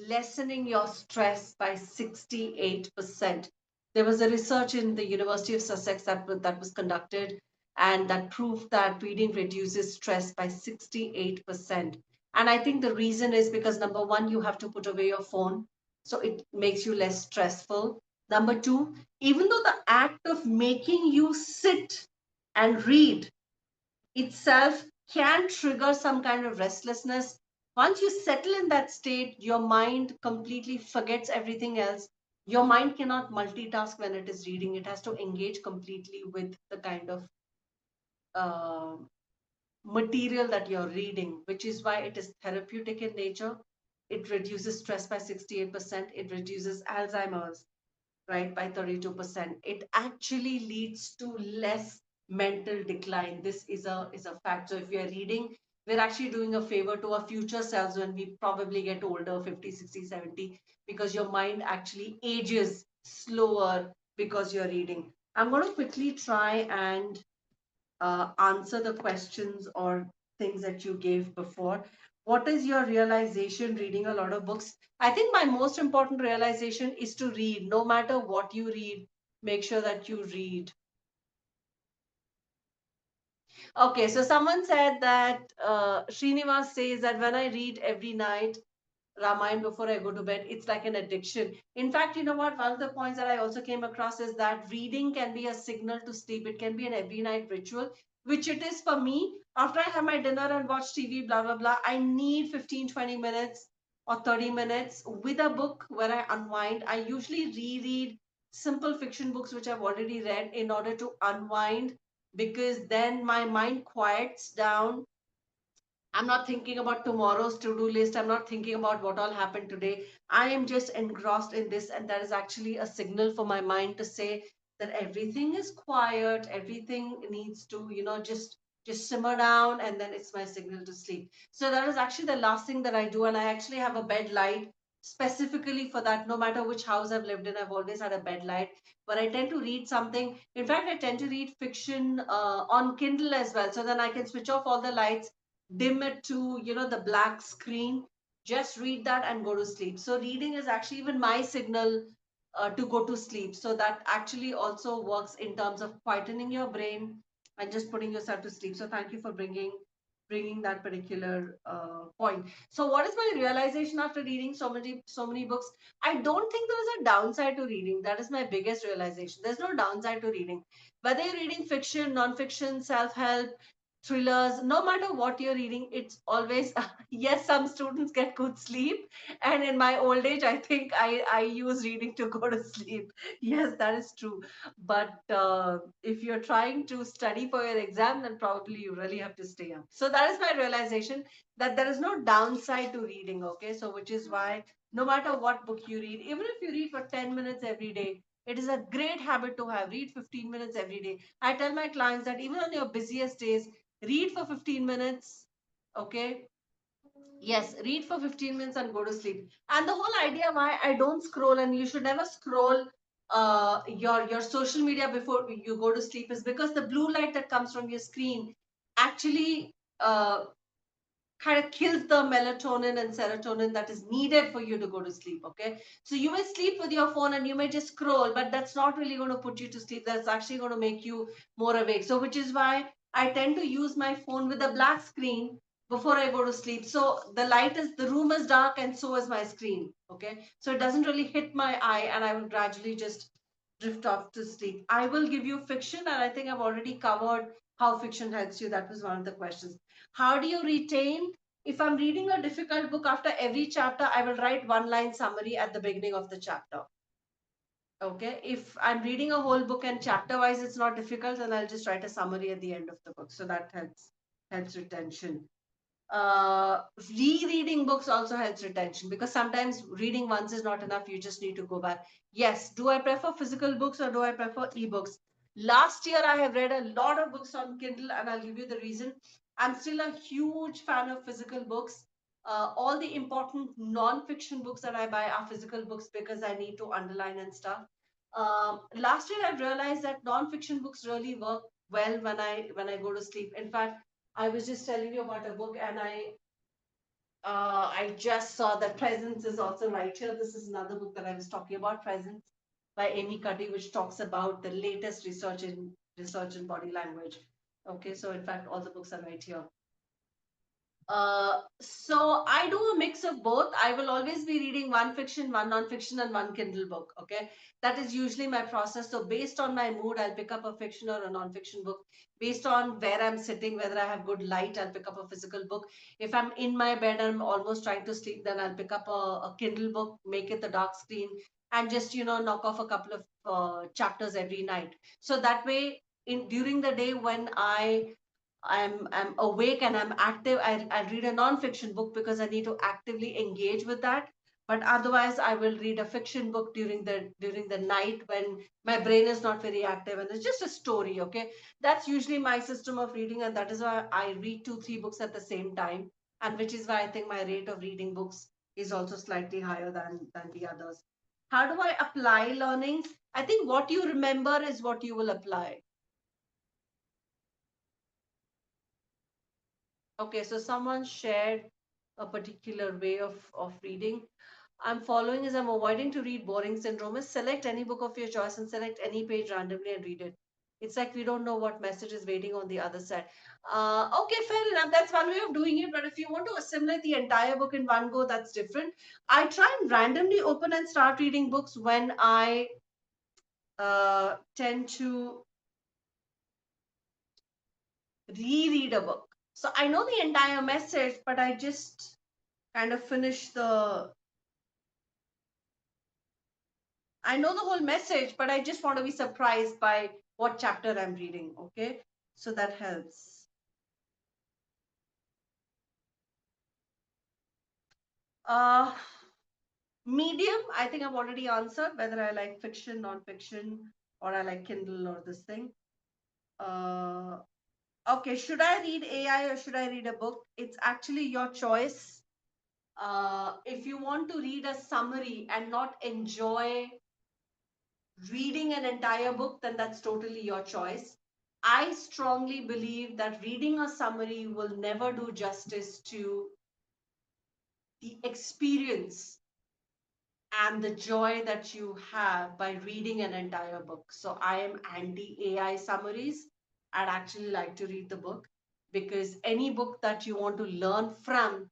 lessening your stress by 68%. There was a research in the University of Sussex that was conducted, and that proved that reading reduces stress by 68%. And I think the reason is because number one, you have to put away your phone. So it makes you less stressful. Number two, even though the act of making you sit and read itself can trigger some kind of restlessness, once you settle in that state, your mind completely forgets everything else. Your mind cannot multitask when it is reading. It has to engage completely with the kind of uh, material that you're reading, which is why it is therapeutic in nature. It reduces stress by 68%. It reduces Alzheimer's, right, by 32%. It actually leads to less mental decline. This is a fact. So if you're reading, we're actually doing a favor to our future selves when we probably get older, 50, 60, 70, because your mind actually ages slower because you're reading. I'm going to quickly try and answer the questions or things that you gave before. What is your realization reading a lot of books? I think my most important realization is to read. No matter what you read, make sure that you read. Okay, so someone said that Srinivas says that when I read every night, Ramayana before I go to bed, it's like an addiction. In fact, you know what? One of the points that I also came across is that reading can be a signal to sleep. It can be an every night ritual, which it is for me. After I have my dinner and watch TV, blah, blah, blah, I need 15, 20 minutes or 30 minutes with a book where I unwind. I usually reread simple fiction books which I've already read in order to unwind, because then my mind quiets down. I'm not thinking about tomorrow's to do list. I'm not thinking about what all happened today. I am just engrossed in this. And that is actually a signal for my mind to say that everything is quiet. Everything needs to, just simmer down. And then it's my signal to sleep. So that is actually the last thing that I do. And I actually have a bed light specifically for that. No matter which house I've lived in, I've always had a bed light. But I tend to read something. In fact, I tend to read fiction on Kindle as well. So then I can switch off all the lights, dim it to the black screen, just read that and go to sleep. So reading is actually even my signal to go to sleep. So that actually also works in terms of quietening your brain and just putting yourself to sleep. So thank you for bringing that particular point. So what is my realization after reading so many books? I don't think there is a downside to reading. That is my biggest realization. There's no downside to reading, whether you're reading fiction, non-fiction, self-help, thrillers. No matter what you're reading, it's always yes, some students get good sleep, and in my old age I think I use reading to go to sleep. Yes, that is true. But if you're trying to study for your exam, then probably you really have to stay up. So that is my realization, that there is no downside to reading. Okay, so which is why no matter what book you read, even if you read for 10 minutes every day, it is a great habit to have. Read 15 minutes every day. I tell my clients that even on your busiest days, read for 15 minutes. Okay, yes, read for 15 minutes and go to sleep. And the whole idea why I don't scroll, and you should never scroll your social media before you go to sleep, is because the blue light that comes from your screen actually kind of kills the melatonin and serotonin that is needed for you to go to sleep. Okay, so you may sleep with your phone and you may just scroll, but that's not really going to put you to sleep. That's actually going to make you more awake. So which is why I tend to use my phone with a black screen before I go to sleep. So the room is dark and so is my screen. Okay, so it doesn't really hit my eye, and I will gradually just drift off to sleep. I will give you fiction, and I think I've already covered how fiction helps you. That was one of the questions. How do you retain? If I'm reading a difficult book, after every chapter, I will write one line summary at the beginning of the chapter. Okay. If I'm reading a whole book and chapter wise it's not difficult, then I'll just write a summary at the end of the book. So that helps retention. Rereading books also helps retention, because sometimes reading once is not enough. You just need to go back. Yes. Do I prefer physical books or do I prefer ebooks? Last year, I have read a lot of books on Kindle, and I'll give you the reason. I'm still a huge fan of physical books. All the important non-fiction books that I buy are physical books because I need to underline and stuff. Last year, I realized that non-fiction books really work well when I go to sleep. In fact, I was just telling you about a book, and I just saw that Presence is also right here. This is another book that I was talking about, Presence by Amy Cuddy, which talks about the latest research in body language. Okay, so in fact, all the books are right here. So I do a mix of both. I will always be reading one fiction, one non-fiction, and one Kindle book. Okay, that is usually my process. So based on my mood, I'll pick up a fiction or a non-fiction book. Based on where I'm sitting, whether I have good light, I'll pick up a physical book. If I'm in my bed and I'm almost trying to sleep, then I'll pick up a Kindle book, make it the dark screen, and just knock off a couple of chapters every night. So that way, in during the day when I'm awake and I'm active. I read a non-fiction book because I need to actively engage with that. But otherwise, I will read a fiction book during the night when my brain is not very active and it's just a story. Okay, that's usually my system of reading, and that is why I read two, three books at the same time, and which is why I think my rate of reading books is also slightly higher than the others. How do I apply learnings? I think what you remember is what you will apply. Okay, so someone shared a particular way of reading. I'm following is I'm avoiding to read boring syndrome is select any book of your choice and select any page randomly and read it. It's like we don't know what message is waiting on the other side. Okay, fair enough. That's one way of doing it. But if you want to assimilate the entire book in one go, that's different. I try and randomly open and start reading books when I tend to reread a book. So I know the entire message, but I just kind of finish the I know the whole message, but I just want to be surprised by what chapter I'm reading. Okay, so that helps. uh Medium, I think I've already answered whether I like fiction, non-fiction, or I like Kindle or this thing. uh okay, should I read AI or should I read a book? It's actually your choice. If you want to read a summary and not enjoy reading an entire book, then that's totally your choice. I strongly believe that reading a summary will never do justice to the experience and the joy that you have by reading an entire book. So I am anti AI summaries. I'd actually like to read the book because any book that you want to learn from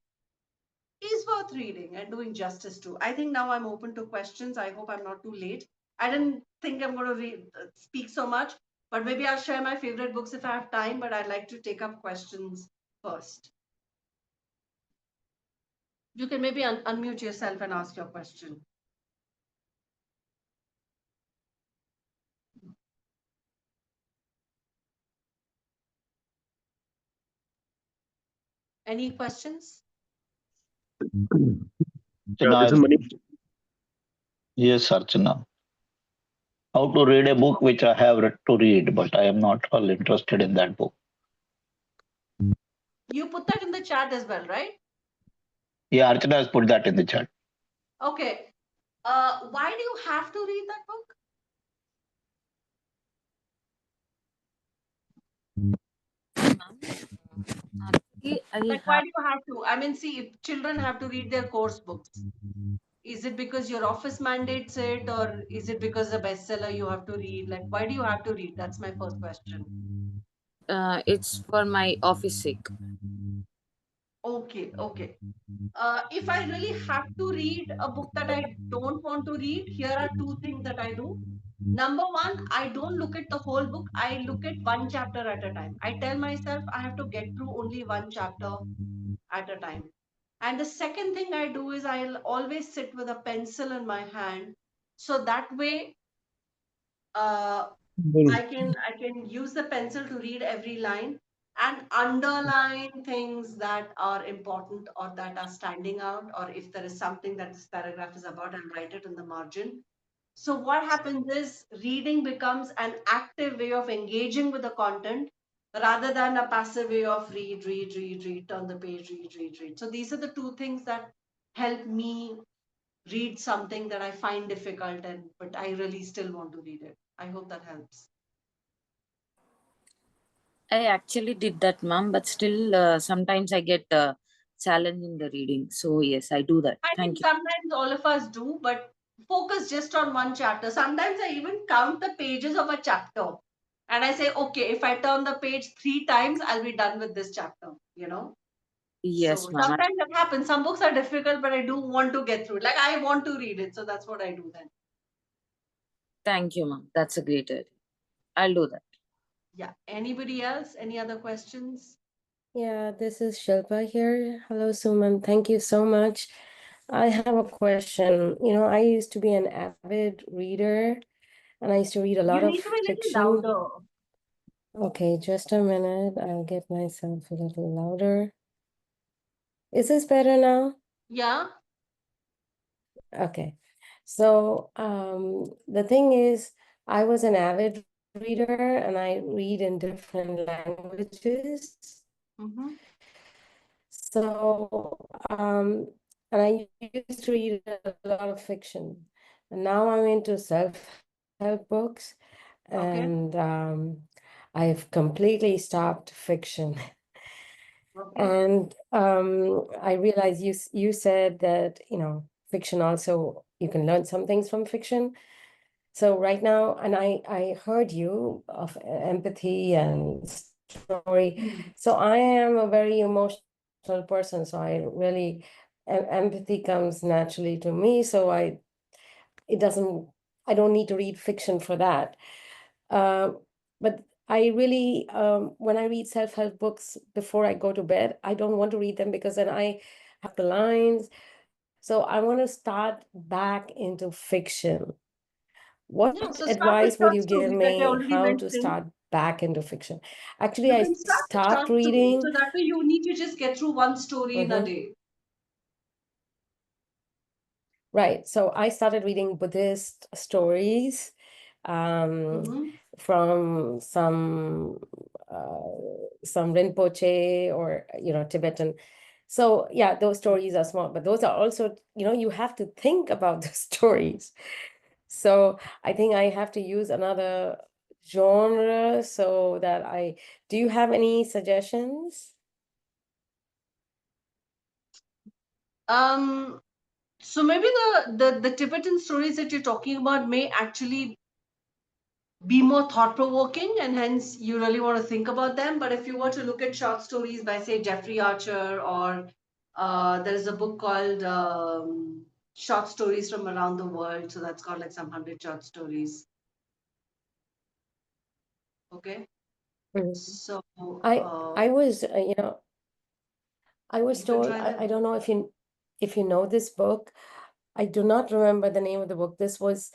is worth reading and doing justice to. I think now I'm open to questions. I hope I'm not too late. I didn't think I'm going to speak so much, but maybe I'll share my favorite books if I have time. But I'd like to take up questions first. You can maybe unmute yourself and ask your question. Any questions? Archana, This is Manish. yes, Archana. How to read a book which I have read to read, but I am not all interested in that book. You put that in the chat as well, right? Yeah, Archana has put that in the chat. Okay. Why do you have to read that book? Actually, I Like, why have. do you have to? I mean, see, if children have to read their course books, is it because your office mandates it, or is it because the bestseller you have to read? Like, why do you have to read? That's my first question. It's for my office sake. Okay, okay. If I really have to read a book that I don't want to read, here are two things that I do. Number one, I don't look at the whole book. I look at one chapter at a time. I tell myself I have to get through only one chapter at a time. And the second thing I do is I'll always sit with a pencil in my hand. So that way, uh, I can use the pencil to read every line and underline things that are important or that are standing out, or if there is something that this paragraph is about, I'll write it in the margin. So what happens is reading becomes an active way of engaging with the content rather than a passive way of read, read, read, read, turn the page, read, read, read. So these are the two things that help me read something that I find difficult and but I really still want to read it. I hope that helps. I actually did that, ma'am, but still, sometimes I get challenged in the reading. So yes, I do that. I think Thank you. sometimes all of us do, but focus just on one chapter. Sometimes I even count the pages of a chapter. And I say, okay, if I turn the page 3 times, I'll be done with this chapter, you know? Yes, So ma'am. sometimes that happens. Some books are difficult, but I do want to get through it. Like I want to read it, so that's what I do then. Thank you, ma'am. That's a great idea. I'll do that. Yeah. Anybody else? Any other questions? Yeah, this is Shilpa here. Hello, Suman. Thank you so much. I have a question. I used to be an avid reader and I used to read a lot You of need to be a fiction. little louder. Okay, just a minute. I'll get myself a little louder. Is this better now? Yeah. Okay. So, the thing is, I was an avid reader and I read in different languages. Mm-hmm. So, and I used to read a lot of fiction. And now I'm into self-help books, Okay. and I've completely stopped fiction. Okay. And I realize you said that, fiction also, you can learn some things from fiction. So right now, and I heard you of empathy and story. Mm. So I am a very emotional person. So I really, empathy comes naturally to me. So it doesn't, I don't need to read fiction for that. But I really, when I read self-help books before I go to bed, I don't want to read them because then I have the lines. So I want to start back into fiction. What Yeah. So start with advice would short you give stories, like I me already how to mentioned. start back into fiction? Actually, You I can start with stopped short stories, reading. so that way you need to just get through one story in a Mhm. day. Right. So I started reading Buddhist stories Mm-hmm. from some Rinpoche or Tibetan. So yeah, those stories are small, but those are also, you have to think about the stories. So I think I have to use another genre so that do you have any suggestions? So maybe the Tibetan stories that you're talking about may actually be more thought-provoking, and hence you really want to think about them. But if you were to look at short stories by, say, Jeffrey Archer, or there is a book called Short Stories from Around the World, so that's got like some 100 short stories. Okay. Mhm. So I was I was you can told, try I that. don't know if you know this book. I do not remember the name of the book. This was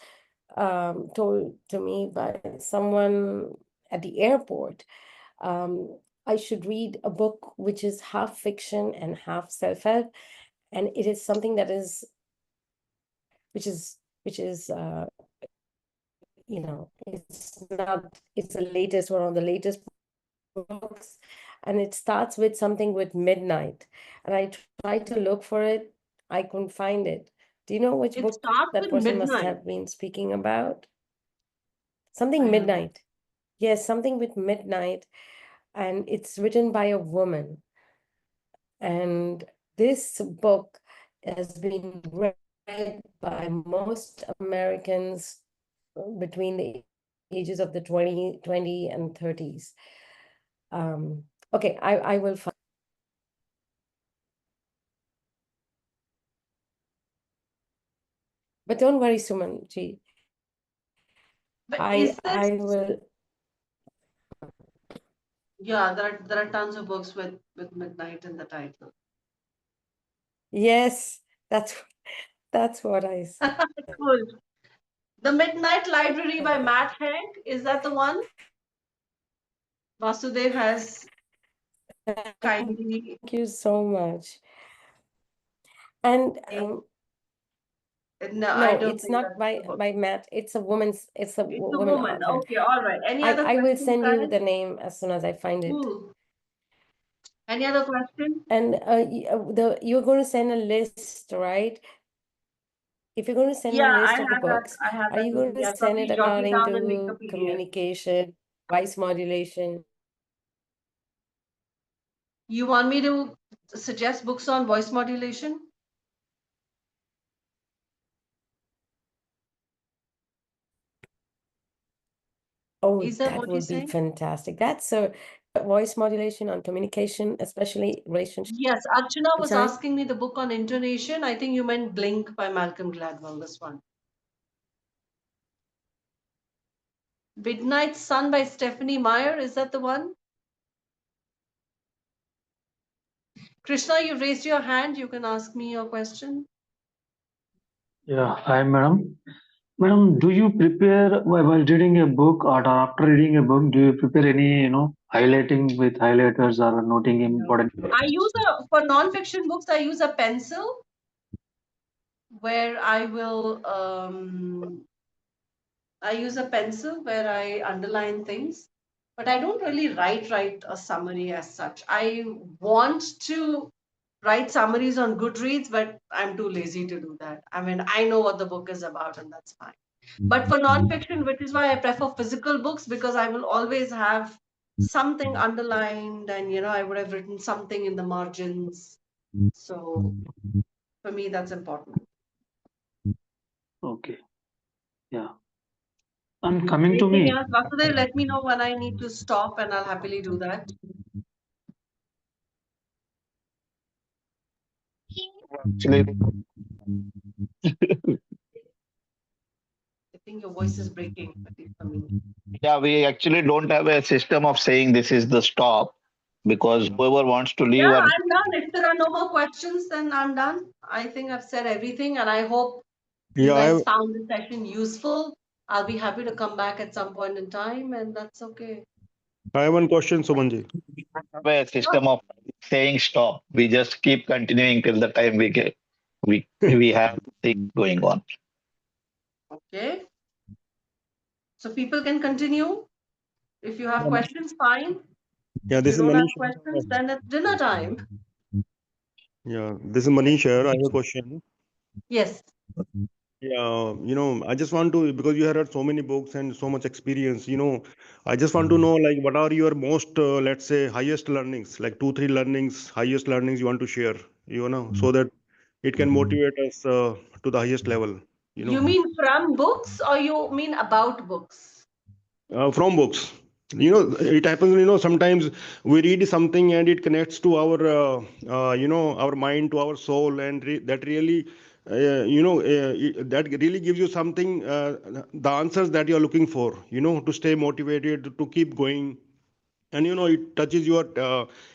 told to me by someone at the airport. I should read a book which is half fiction and half self-help, and it is something that is which is it's the latest one of the latest books, and it starts with something with midnight, and I tried to look for it. I couldn't find it. Do you know which It book starts that with person must midnight. have been speaking about? Something I don't know. midnight. Yes, something with midnight, and it's written by a woman. And this book has been read by most Americans between the ages of the 20 and 30s. Okay, I will find. But don't worry, Suman ji. But is I this? will. Yeah, there are tons of books with midnight in the title. Yes, that's what I said. Cool. The Midnight Library by Matt Haig, is that the one? Vasudev has Thank kindly you so much. And named. No, I no, don't it's think not that's the book. by Matt. It's a woman's. It's a It's a woman woman. author. Okay, all right. Any other I will questions, send you guys? the name as soon as I find it. Cool. Any other question? And you're going to send a list, right? If you're going to send Yeah, a list of the books, I have are that you with going me. to I'll send probably it jot it according down and make a to PDF. communication, voice modulation? You want me to suggest books on voice modulation? Oh, Is that that what you're would be saying? fantastic. That's so voice modulation, on communication, especially relationship. Yes, Archana was Sorry? asking me the book on intonation. I think you meant Blink by Malcolm Gladwell, this one. Midnight Sun by Stephanie Meyer, is that the one? Krishna, you raised your hand. You can ask me your question. Yeah, hi, madam. Madam, do you prepare while reading a book or after reading a book? Do you prepare any, highlighting with highlighters or noting important? I use for non-fiction books, I use a pencil where I will, I use a pencil where I underline things, but I don't really write a summary as such. I want to write summaries on Goodreads, but I'm too lazy to do that. I mean, I know what the book is about, and that's fine. But for nonfiction, which is why I prefer physical books, because I will always have something underlined, and I would have written something in the margins. So for me, that's important. Okay, yeah. And coming to Anything me, else? Vasudev, let me know when I need to stop, and I'll happily do that. Actually, I think your voice is breaking, at least for me. yeah, we actually don't have a system of saying this is the stop because whoever wants to leave Yeah, or I'm done. If there are no more questions, then I'm done. I think I've said everything, and I hope you Yeah, guys found the session useful. I'll be happy to come back at some point in time, and that's okay. I have one question, Sumanji. have a system of saying stop. We just keep continuing till the time we have things going on. Okay. So people can continue. If you have questions, fine. Yeah, If you this is don't have Manish. questions, then it's dinner time. Yeah, this is Manish here. I have a question. Yes. Yeah, I just want to, because you have read so many books and so much experience, I just want to know, like, what are your most, let's say, highest learnings, like two, three learnings, highest learnings you want to share, so that it can motivate us to the highest level, You mean from books or you mean about books? from books. It happens, sometimes we read something and it connects to our, our mind, to our soul, and that really, that really gives you something, the answers that you're looking for, to stay motivated, to keep going. And it touches your,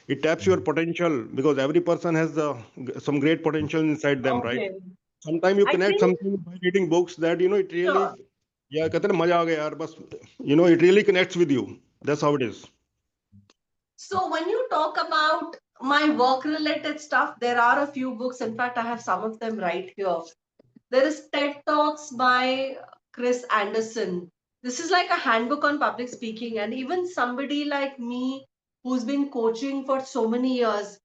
it taps your potential, because every person has some great potential inside them, right? Okay. Sometimes you I connect think something by reading books that it really, sure. yeah, कहते हैं ना, मजा आ गया यार बस, it really connects with you. That's how it is. So when you talk about my work related stuff, there are a few books. In fact, I have some of them right here. There is TED Talks by Chris Anderson. This is like a handbook on public speaking. And even somebody like me who's been coaching for so many years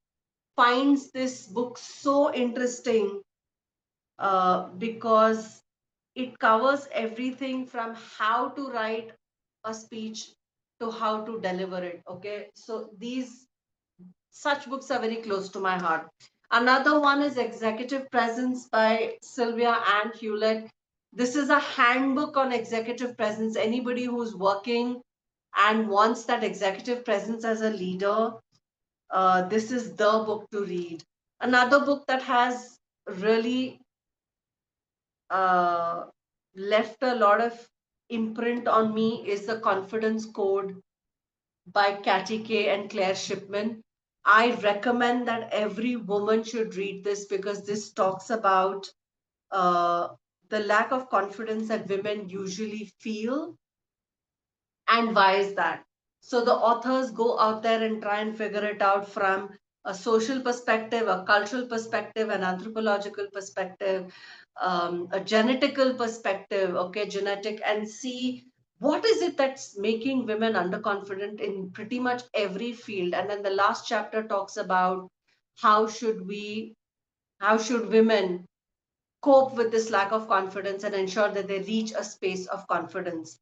finds this book so interesting because it covers everything from how to write a speech to how to deliver it. Okay. So such books are very close to my heart. Another one is Executive Presence by Sylvia Ann Hewlett. This is a handbook on executive presence. Anybody who's working and wants that executive presence as a leader, this is the book to read. Another book that has really uh, left a lot of imprint on me is The Confidence Code by Katty Kay and Claire Shipman. I recommend that every woman should read this because this talks about uh, the lack of confidence that women usually feel and why is that. So the authors go out there and try and figure it out from a social perspective, a cultural perspective, an anthropological perspective, a genetical perspective, okay, genetic, and see what is it that's making women underconfident in pretty much every field. And then the last chapter talks about how should we, how should women cope with this lack of confidence and ensure that they reach a space of confidence.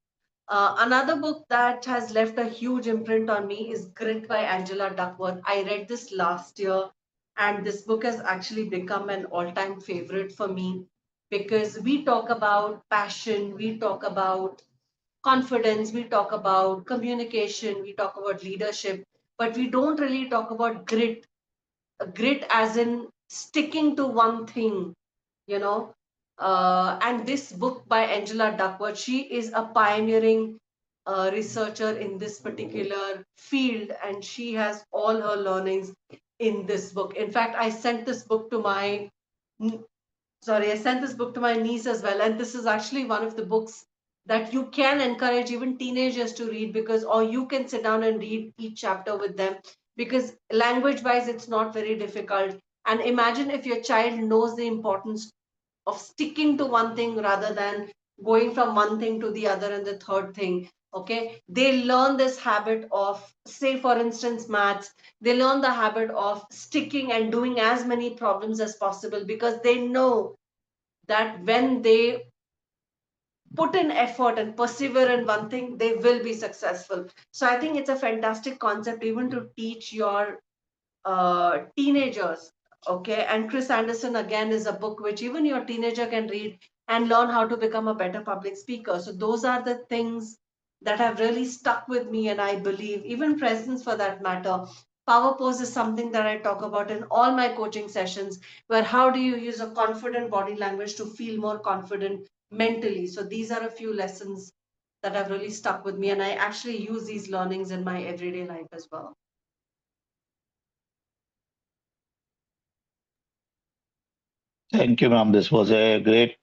Another book that has left a huge imprint on me is Grit by Angela Duckworth. I read this last year, and this book has actually become an all time favorite for me because we talk about passion, we talk about confidence, we talk about communication, we talk about leadership. but we don't really talk about grit. Grit as in sticking to one thing, you know. And this book by Angela Duckworth, she is a pioneering researcher in this particular field, and she has all her learnings in this book. In fact, I sent this book to my I sent this book to my niece as well, and this is actually one of the books that you can encourage even teenagers to read, because or you can sit down and read each chapter with them, because language wise it's not very difficult. And imagine if your child knows the importance of sticking to one thing rather than going from one thing to the other and the third thing. Okay, they learn this habit of, say for instance, maths. They learn the habit of sticking and doing as many problems as possible, because they know that when they put in effort and persevere in one thing, they will be successful. So I think it's a fantastic concept even to teach your teenagers. Okay, and Chris Anderson again is a book which even your teenager can read and learn how to become a better public speaker. So those are the things that have really stuck with me, and I believe even presence for that matter. Power pose is something that I talk about in all my coaching sessions, where how do you use a confident body language to feel more confident mentally. So these are a few lessons that have really stuck with me, and I actually use these learnings in my everyday life as well. Thank you, ma'am. This was a great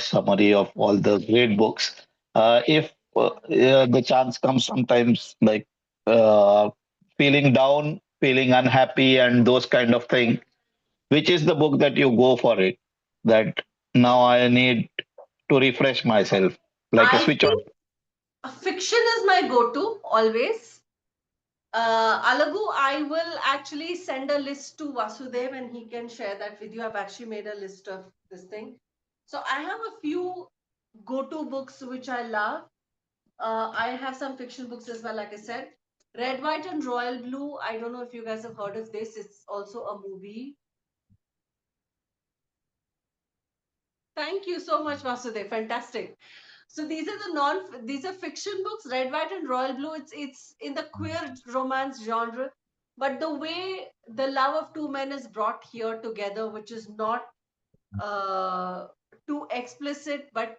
summary of all the great books. If the chance comes sometimes, like uh, feeling down, feeling unhappy, and those kind of thing, which is the book that you go for it? That now I need to refresh myself, like a I switch on. think fiction is my go-to always. Alagu, I will actually send a list to Vasudev and he can share that with you. I've actually made a list of this thing. So I have a few go-to books which I love. I have some fiction books as well, like I said. Red, White, and Royal Blue. I don't know if you guys have heard of this. It's also a movie. Thank you so much, Vasudev. Fantastic. So these are fiction books, Red, White, and Royal Blue. It's in the queer romance genre, but the way the love of two men is brought here together, which is not uh, too explicit, but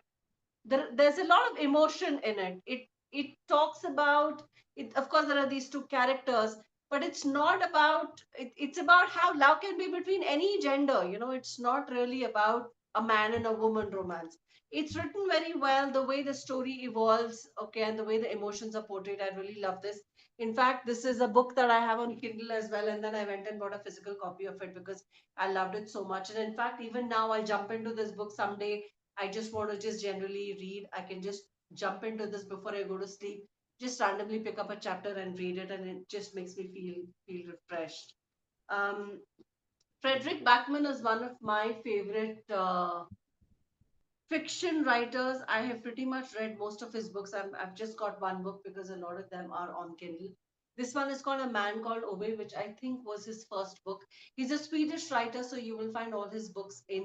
there's a lot of emotion in it. It talks about it. Of course, there are these two characters, but it's not about it's about how love can be between any gender. You know, it's not really about a man and a woman romance. It's written very well. The way the story evolves, okay, and the way the emotions are portrayed, I really love this. In fact, this is a book that I have on Kindle as well, and then I went and bought a physical copy of it because I loved it so much. And in fact, even now, I'll jump into this book someday. I just want to just generally read. I can just jump into this before I go to sleep. Just randomly pick up a chapter and read it, and it just makes me feel refreshed. Um, Frederick Backman is one of my favorite fiction writers. I have pretty much read most of his books. I've just got one book because a lot of them are on Kindle. This one is called A Man Called Ove, which I think was his first book. He's a Swedish writer, so you will find all his books in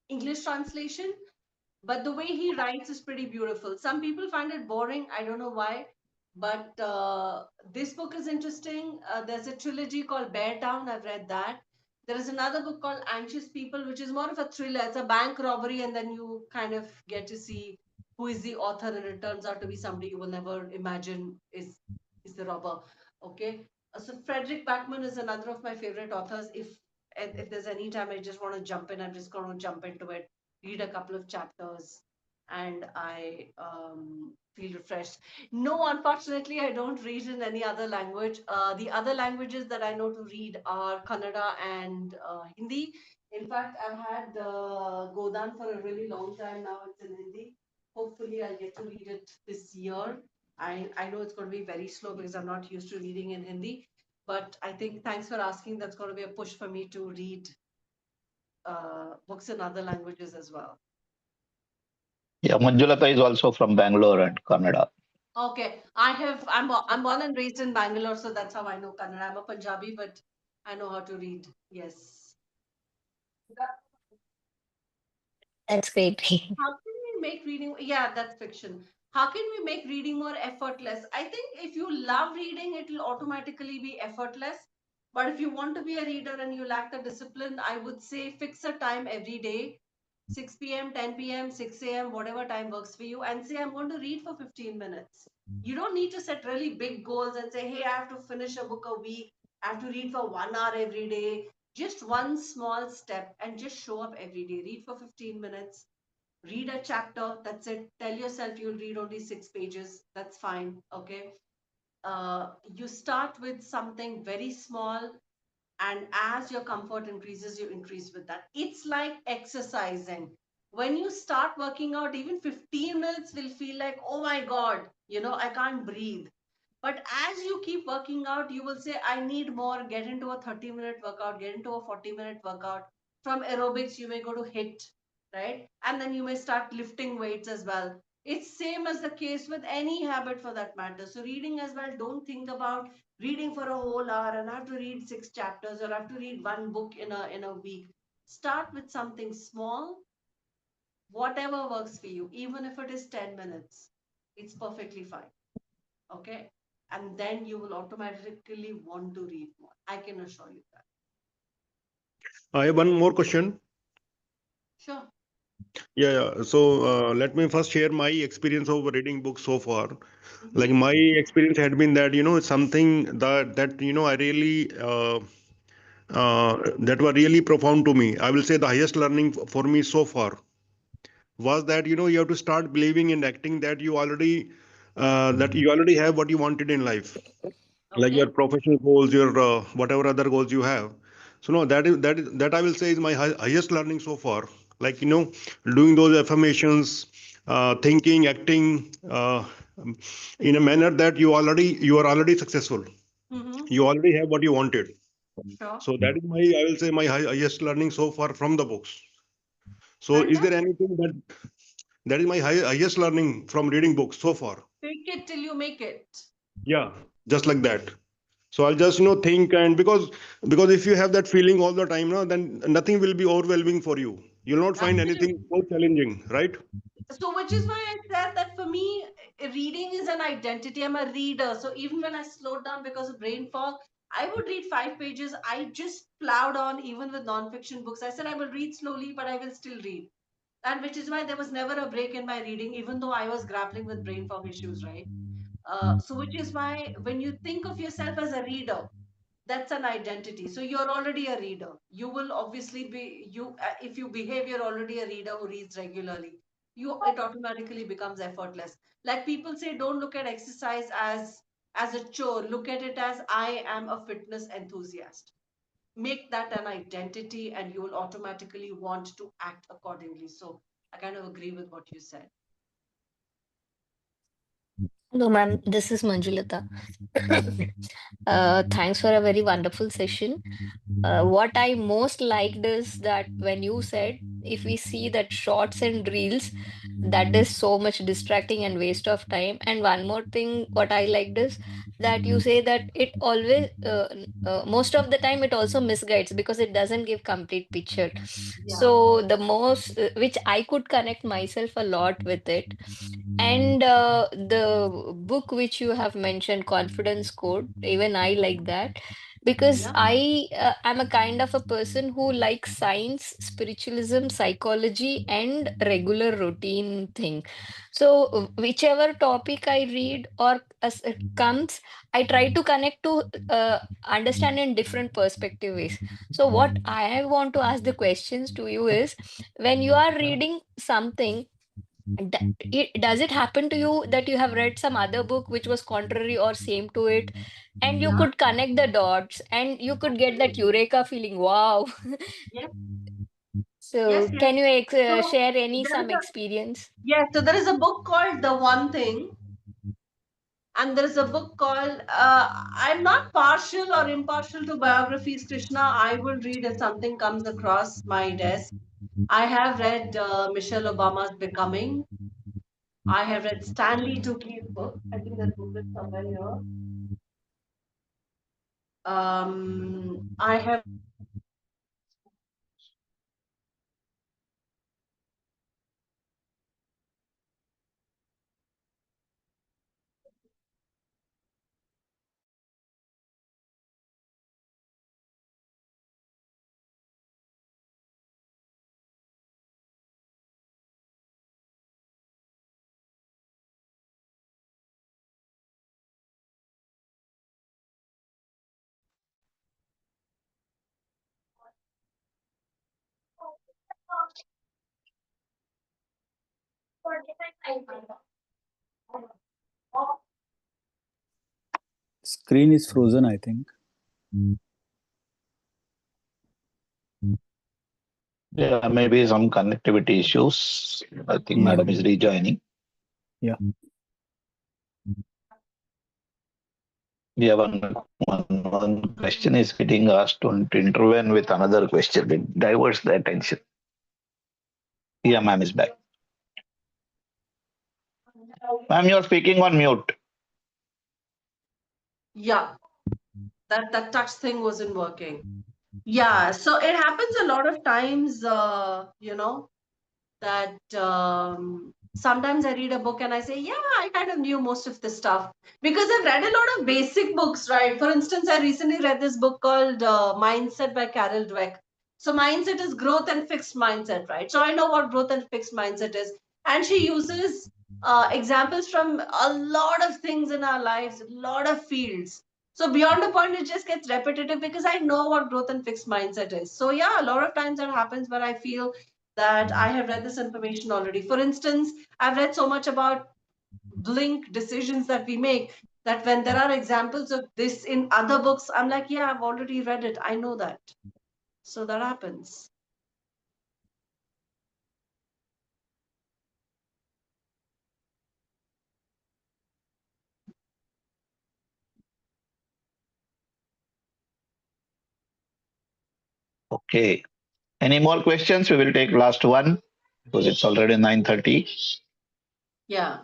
English translation, but the way he writes is pretty beautiful. Some people find it boring. I don't know why, but this book is interesting. There's a trilogy called Bear Town. I've read that. There is another book called Anxious People, which is more of a thriller. It's a bank robbery, and then you kind of get to see who is the author, and it turns out to be somebody you will never imagine is the robber. Okay, so Frederick Backman is another of my favorite authors. If there's any time I just want to jump in, I'm just going to jump into it, read a couple of chapters, and I feel refreshed. No, unfortunately, I don't read in any other language. The other languages that I know to read are Kannada and Hindi. In fact, I've had Godan for a really long time now. It's in Hindi. Hopefully, I'll get to read it this year. I know it's going to be very slow because I'm not used to reading in Hindi. But I think thanks for asking. That's going to be a push for me to read books in other languages as well. Yeah, Manjulata is also from Bangalore and Kannada. Okay, I'm born and raised in Bangalore, so that's how I know Kannada. I'm a Punjabi, but I know how to read. Yes. That's great. How can we make reading? Yeah, that's fiction. how can we make reading more effortless? I think if you love reading, it will automatically be effortless. But if you want to be a reader and you lack the discipline, I would say fix a time every day, 6 p.m., 10 p.m., 6 a.m., whatever time works for you, and say, I'm going to read for 15 minutes. You don't need to set really big goals and say, hey, I have to finish a book a week, I have to read for 1 hour every day. Just one small step and just show up every day. Read for 15 minutes, read a chapter, that's it. Tell yourself you'll read only 6 pages, that's fine. Okay. You start with something very small, and as your comfort increases, you increase with that. It's like exercising. When you start working out, even 15 minutes will feel like, oh my god, I can't breathe. But as you keep working out, you will say, I need more. Get into a 30-minute workout, get into a 40-minute workout. From aerobics, you may go to hit, right? And then you may start lifting weights as well. It's same as the case with any habit for that matter. So reading as well, don't think about reading for a whole hour and I have to read 6 chapters or I have to read one book in a week. Start with something small, whatever works for you, even if it is 10 minutes. It's perfectly fine. Okay. And then you will automatically want to read more. I can assure you that. I have one more question. Sure. Yeah, yeah. So let me first share my experience of reading books so far. Like Mhm. my experience had been that something that I really that were really profound to me. I will say the highest learning for me so far was that you have to start believing and acting that you already have what you wanted in life, like Okay. your professional goals, your whatever other goals you have. So no, that I will say is my highest learning so far. Like doing those affirmations, thinking, acting in a manner that you are already successful. Mm-hmm. You already have what you wanted. Sure. So that is my, I will say, my highest learning so far from the books. So is there Fantastic. anything that is my highest learning from reading books so far? Fake it till you make it. Yeah, just like that. So I'll just think, and because if you have that feeling all the time, then nothing will be overwhelming for you. You'll not find anything Absolutely. so challenging, right? So, which is why I said that for me, reading is an identity. I'm a reader. So, even when I slowed down because of brain fog, I would read 5 pages. I just plowed on, even with non-fiction books. I said I will read slowly, but I will still read. And which is why there was never a break in my reading, even though I was grappling with brain fog issues, right? So, which is why when you think of yourself as a reader, that's an identity. So you're already a reader. You will obviously be if you behave, you're already a reader who reads regularly. It automatically becomes effortless. Like people say, don't look at exercise as a chore. Look at it as I am a fitness enthusiast. Make that an identity, and you will automatically want to act accordingly. So I kind of agree with what you said. Hello, ma'am. This is Manjulata. Thanks for a very wonderful session. What I most liked is that when you said, if we see that shorts and reels, that is so much distracting and waste of time. And one more thing, what I liked is that you say that it always, most of the time, it also misguides because it doesn't give complete picture. Yeah. So the most, which I could connect myself a lot with it. And the book which you have mentioned, Confidence Code, even I like that because Yeah. I am a kind of a person who likes science, spiritualism, psychology, and regular routine thing. So whichever topic I read or as it comes, I try to connect to understand in different perspective ways. So what I want to ask the questions to you is, when you are reading something, does it happen to you that you have read some other book which was contrary or same to it, and you Yeah. could connect the dots and you could get that Absolutely. eureka feeling? Wow. Yes. Yes. So Yes. can you So share any there is some a experience? yes. So there is a book called The One Thing, and there's a book called I'm not partial or impartial to biographies, Krishna. I will read if something comes across my desk. I have read Michelle Obama's Becoming. I have read Stanley Tucci's book. I think that book is somewhere here. I have Screen is frozen, I think. Yeah, maybe some connectivity issues. I think Yeah. Madam is rejoining. Yeah. Yeah, one question is getting asked to intervene with another question. It diverts the attention. Yeah, ma'am is back. Ma'am, you're speaking on mute. Yeah, that touch thing wasn't working. Yeah, so it happens a lot of times, that sometimes I read a book and I say, yeah, I kind of knew most of this stuff because I've read a lot of basic books, right? For instance, I recently read this book called Mindset by Carol Dweck. So, mindset is growth and fixed mindset, right? So, I know what growth and fixed mindset is. And she uses examples from a lot of things in our lives, a lot of fields. So, beyond a point, it just gets repetitive because I know what growth and fixed mindset is. So, yeah, a lot of times that happens where I feel that I have read this information already. For instance, I've read so much about blink decisions that we make that when there are examples of this in other books, I'm like, yeah, I've already read it. I know that. So that happens. Okay. Any more questions? We will take last one because it's already 9:30. Yeah.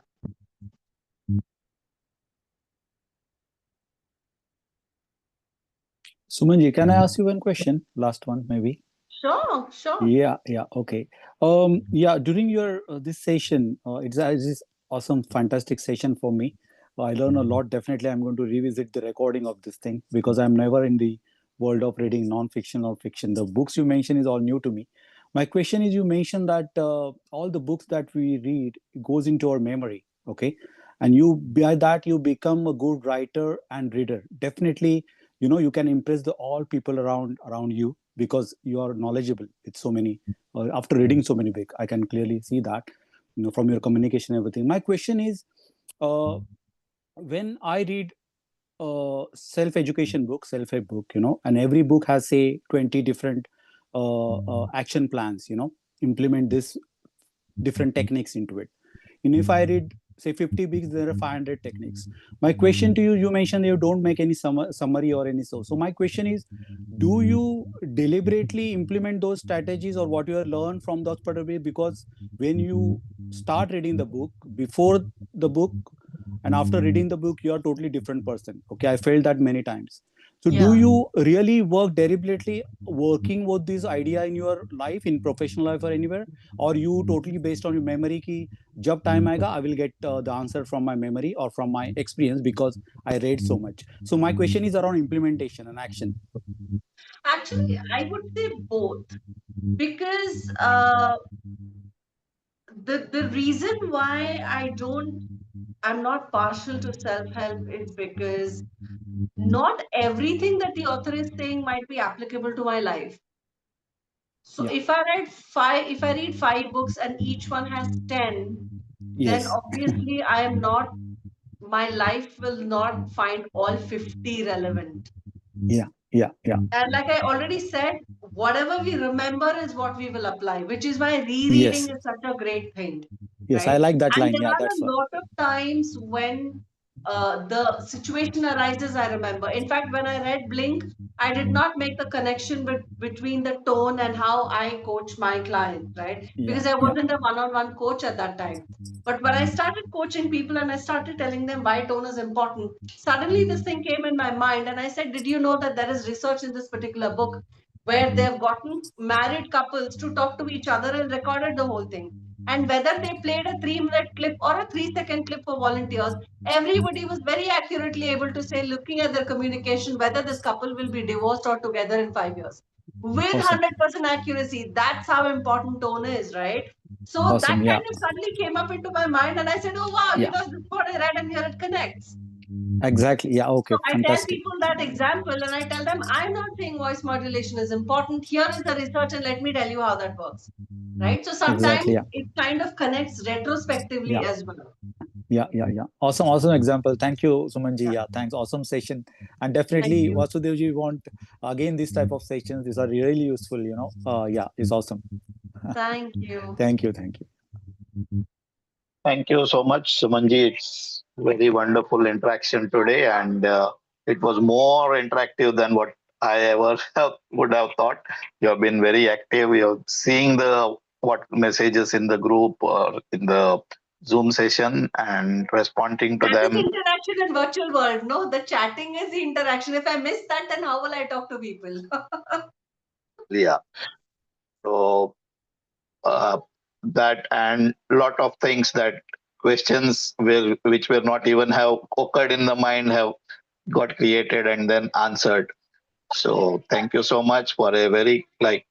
Sumanji, can I ask you one question? Last one, maybe. Sure, sure. Yeah, okay. Yeah, during your this session, it's this awesome, fantastic session for me. I learn a lot. Definitely, I'm going to revisit the recording of this thing because I'm never in the world of reading non-fiction or fiction. The books you mentioned is all new to me. My question is, you mentioned that all the books that we read goes into our memory, okay? And you by that you become a good writer and reader. Definitely, you can impress the all people around you because you are knowledgeable with so many after reading so many books. I can clearly see that from your communication, everything. My question is, when I read self-education book, self-help book, and every book has say 20 different action plans, implement this different techniques into it. And if I read say 50 books, there are 500 techniques. My question to you, you mentioned you don't make any summary or any so my question is, do you deliberately implement those strategies or what you have learned from those particular, because when you start reading the book, before the book and after reading the book, you are totally different person. Okay, I felt that many times. So do you really work deliberately working with this idea in your life, in professional life or anywhere, or you totally based on your memory ki jab time aega I will get the answer from my memory or from my experience because I read so much. So my question is around implementation and action. Actually, I would say both because the reason why I'm not partial to self-help is because not everything that the author is saying might be applicable to my life. So Yeah. if I read 5 books and each one has 10, then Yes. obviously my life will not find all 50 relevant. Yeah. And like I already said, whatever we remember is what we will apply, which is why Yes. rereading is such a great thing, Yes, I right? like that And line. there Yeah, are that's a why. lot of times when the situation arises, I remember. In fact, when I read Blink, I did not make the connection between the tone and how I coach my client, right? Yeah. Because I wasn't a one-on-one coach at that time. But when I started coaching people and I started telling them why tone is important, suddenly this thing came in my mind and I said, did you know that there is research in this particular book where they've gotten married couples to talk to each other and recorded the whole thing? And whether they played a 3 minute clip or a 3 second clip for volunteers, everybody was very accurately able to say, looking at their communication, whether this couple will be divorced or together in 5 years with Awesome. 100% accuracy. That's how important tone is, right? So that Awesome. Yeah. kind of suddenly came up into my mind, and I said, oh, wow, Yeah. this is what I read, and here it connects. Exactly. Yeah. Okay. So I tell Fantastic. people that example, and I tell them, I'm not saying voice modulation is important. Here is the research, and let me tell you how that works. right? So sometimes Exactly. Yeah. it kind of connects retrospectively Yeah. as well. Yeah. Awesome example. Thank you, Sumanji. Yeah, thanks. Awesome session. And Thank definitely, you. Vasudevji want again this type of sessions. These are really useful. Yeah, it's awesome. Thank you. Thank you. Thank you so much, Sumanji. It's very wonderful interaction today, and it was more interactive than what I ever would have thought. You have been very active. You're seeing the what messages in the group or in the Zoom session and responding to That is them. interaction in virtual world. No, the chatting is the interaction. If I miss that, then how will I talk to people? Yeah. So uh, that and lot of things that questions which were not even have occurred in the mind have got created and then answered. So thank you so much for a very like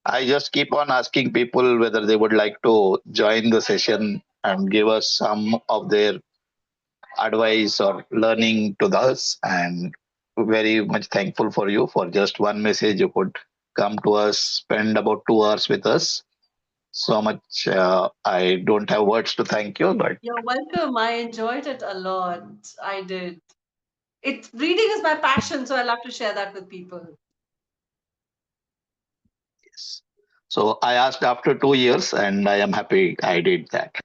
I just keep on asking people whether they would like to join the session and give us some of their advice or learning to us, and very much thankful for you for just one message you could come to us, spend about 2 hours with us. So much I don't have words to thank you, but You're welcome. I enjoyed it a lot. I did. Reading is my passion, so I love to share that with people. yes. So I asked after 2 years, and I am happy I did that.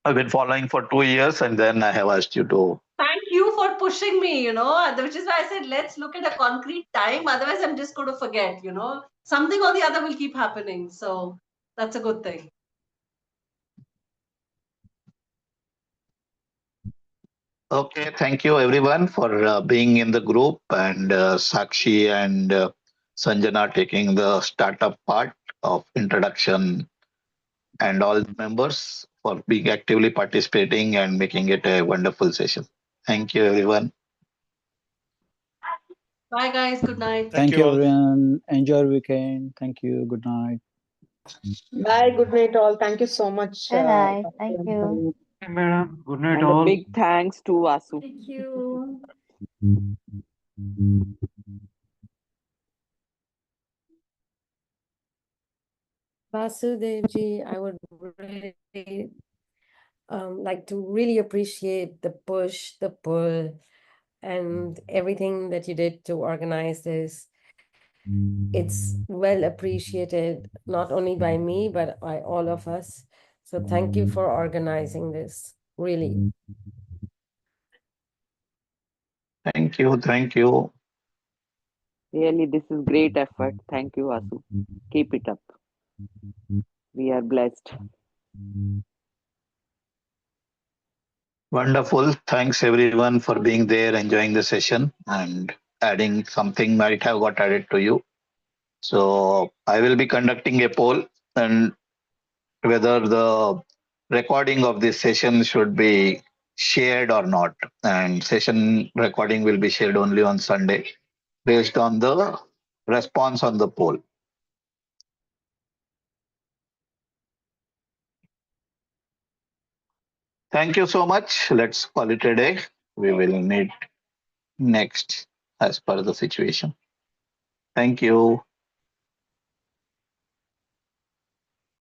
I've been following for 2 years, and then I have asked you to. Thank you for pushing me, which is why I said, let's look at a concrete time. Otherwise, I'm just going to forget, something or the other will keep happening. So that's a good thing. Okay, thank you everyone for being in the group, and Sakshi and Sanjana taking the startup part of introduction, and all the members for being actively participating and making it a wonderful session. Thank you everyone. Bye, guys. Good night. Thank you, everyone. Enjoy your weekend. Thank you. Good night. Bye. Good night, all. Thank you so much. Good night. Thank you. Hey, madam. Good night, And a all. big thanks to Vasu. Thank you. Vasudevji, I would really like to really appreciate the push, the pull, and everything that you did to organize this. It's well appreciated, not only by me, but by all of us. So thank you for organizing this, really. Thank you. Thank you. Really, this is great effort. Thank you, Vasu. Keep it up. We are blessed. Wonderful. Thanks everyone for being there, enjoying the session, and adding something might have got added to you. So I will be conducting a poll, and whether the recording of this session should be shared or not. And session recording will be shared only on Sunday based on the response on the poll. Thank you so much. Let's call it a day. We will meet next as per the situation. Thank you.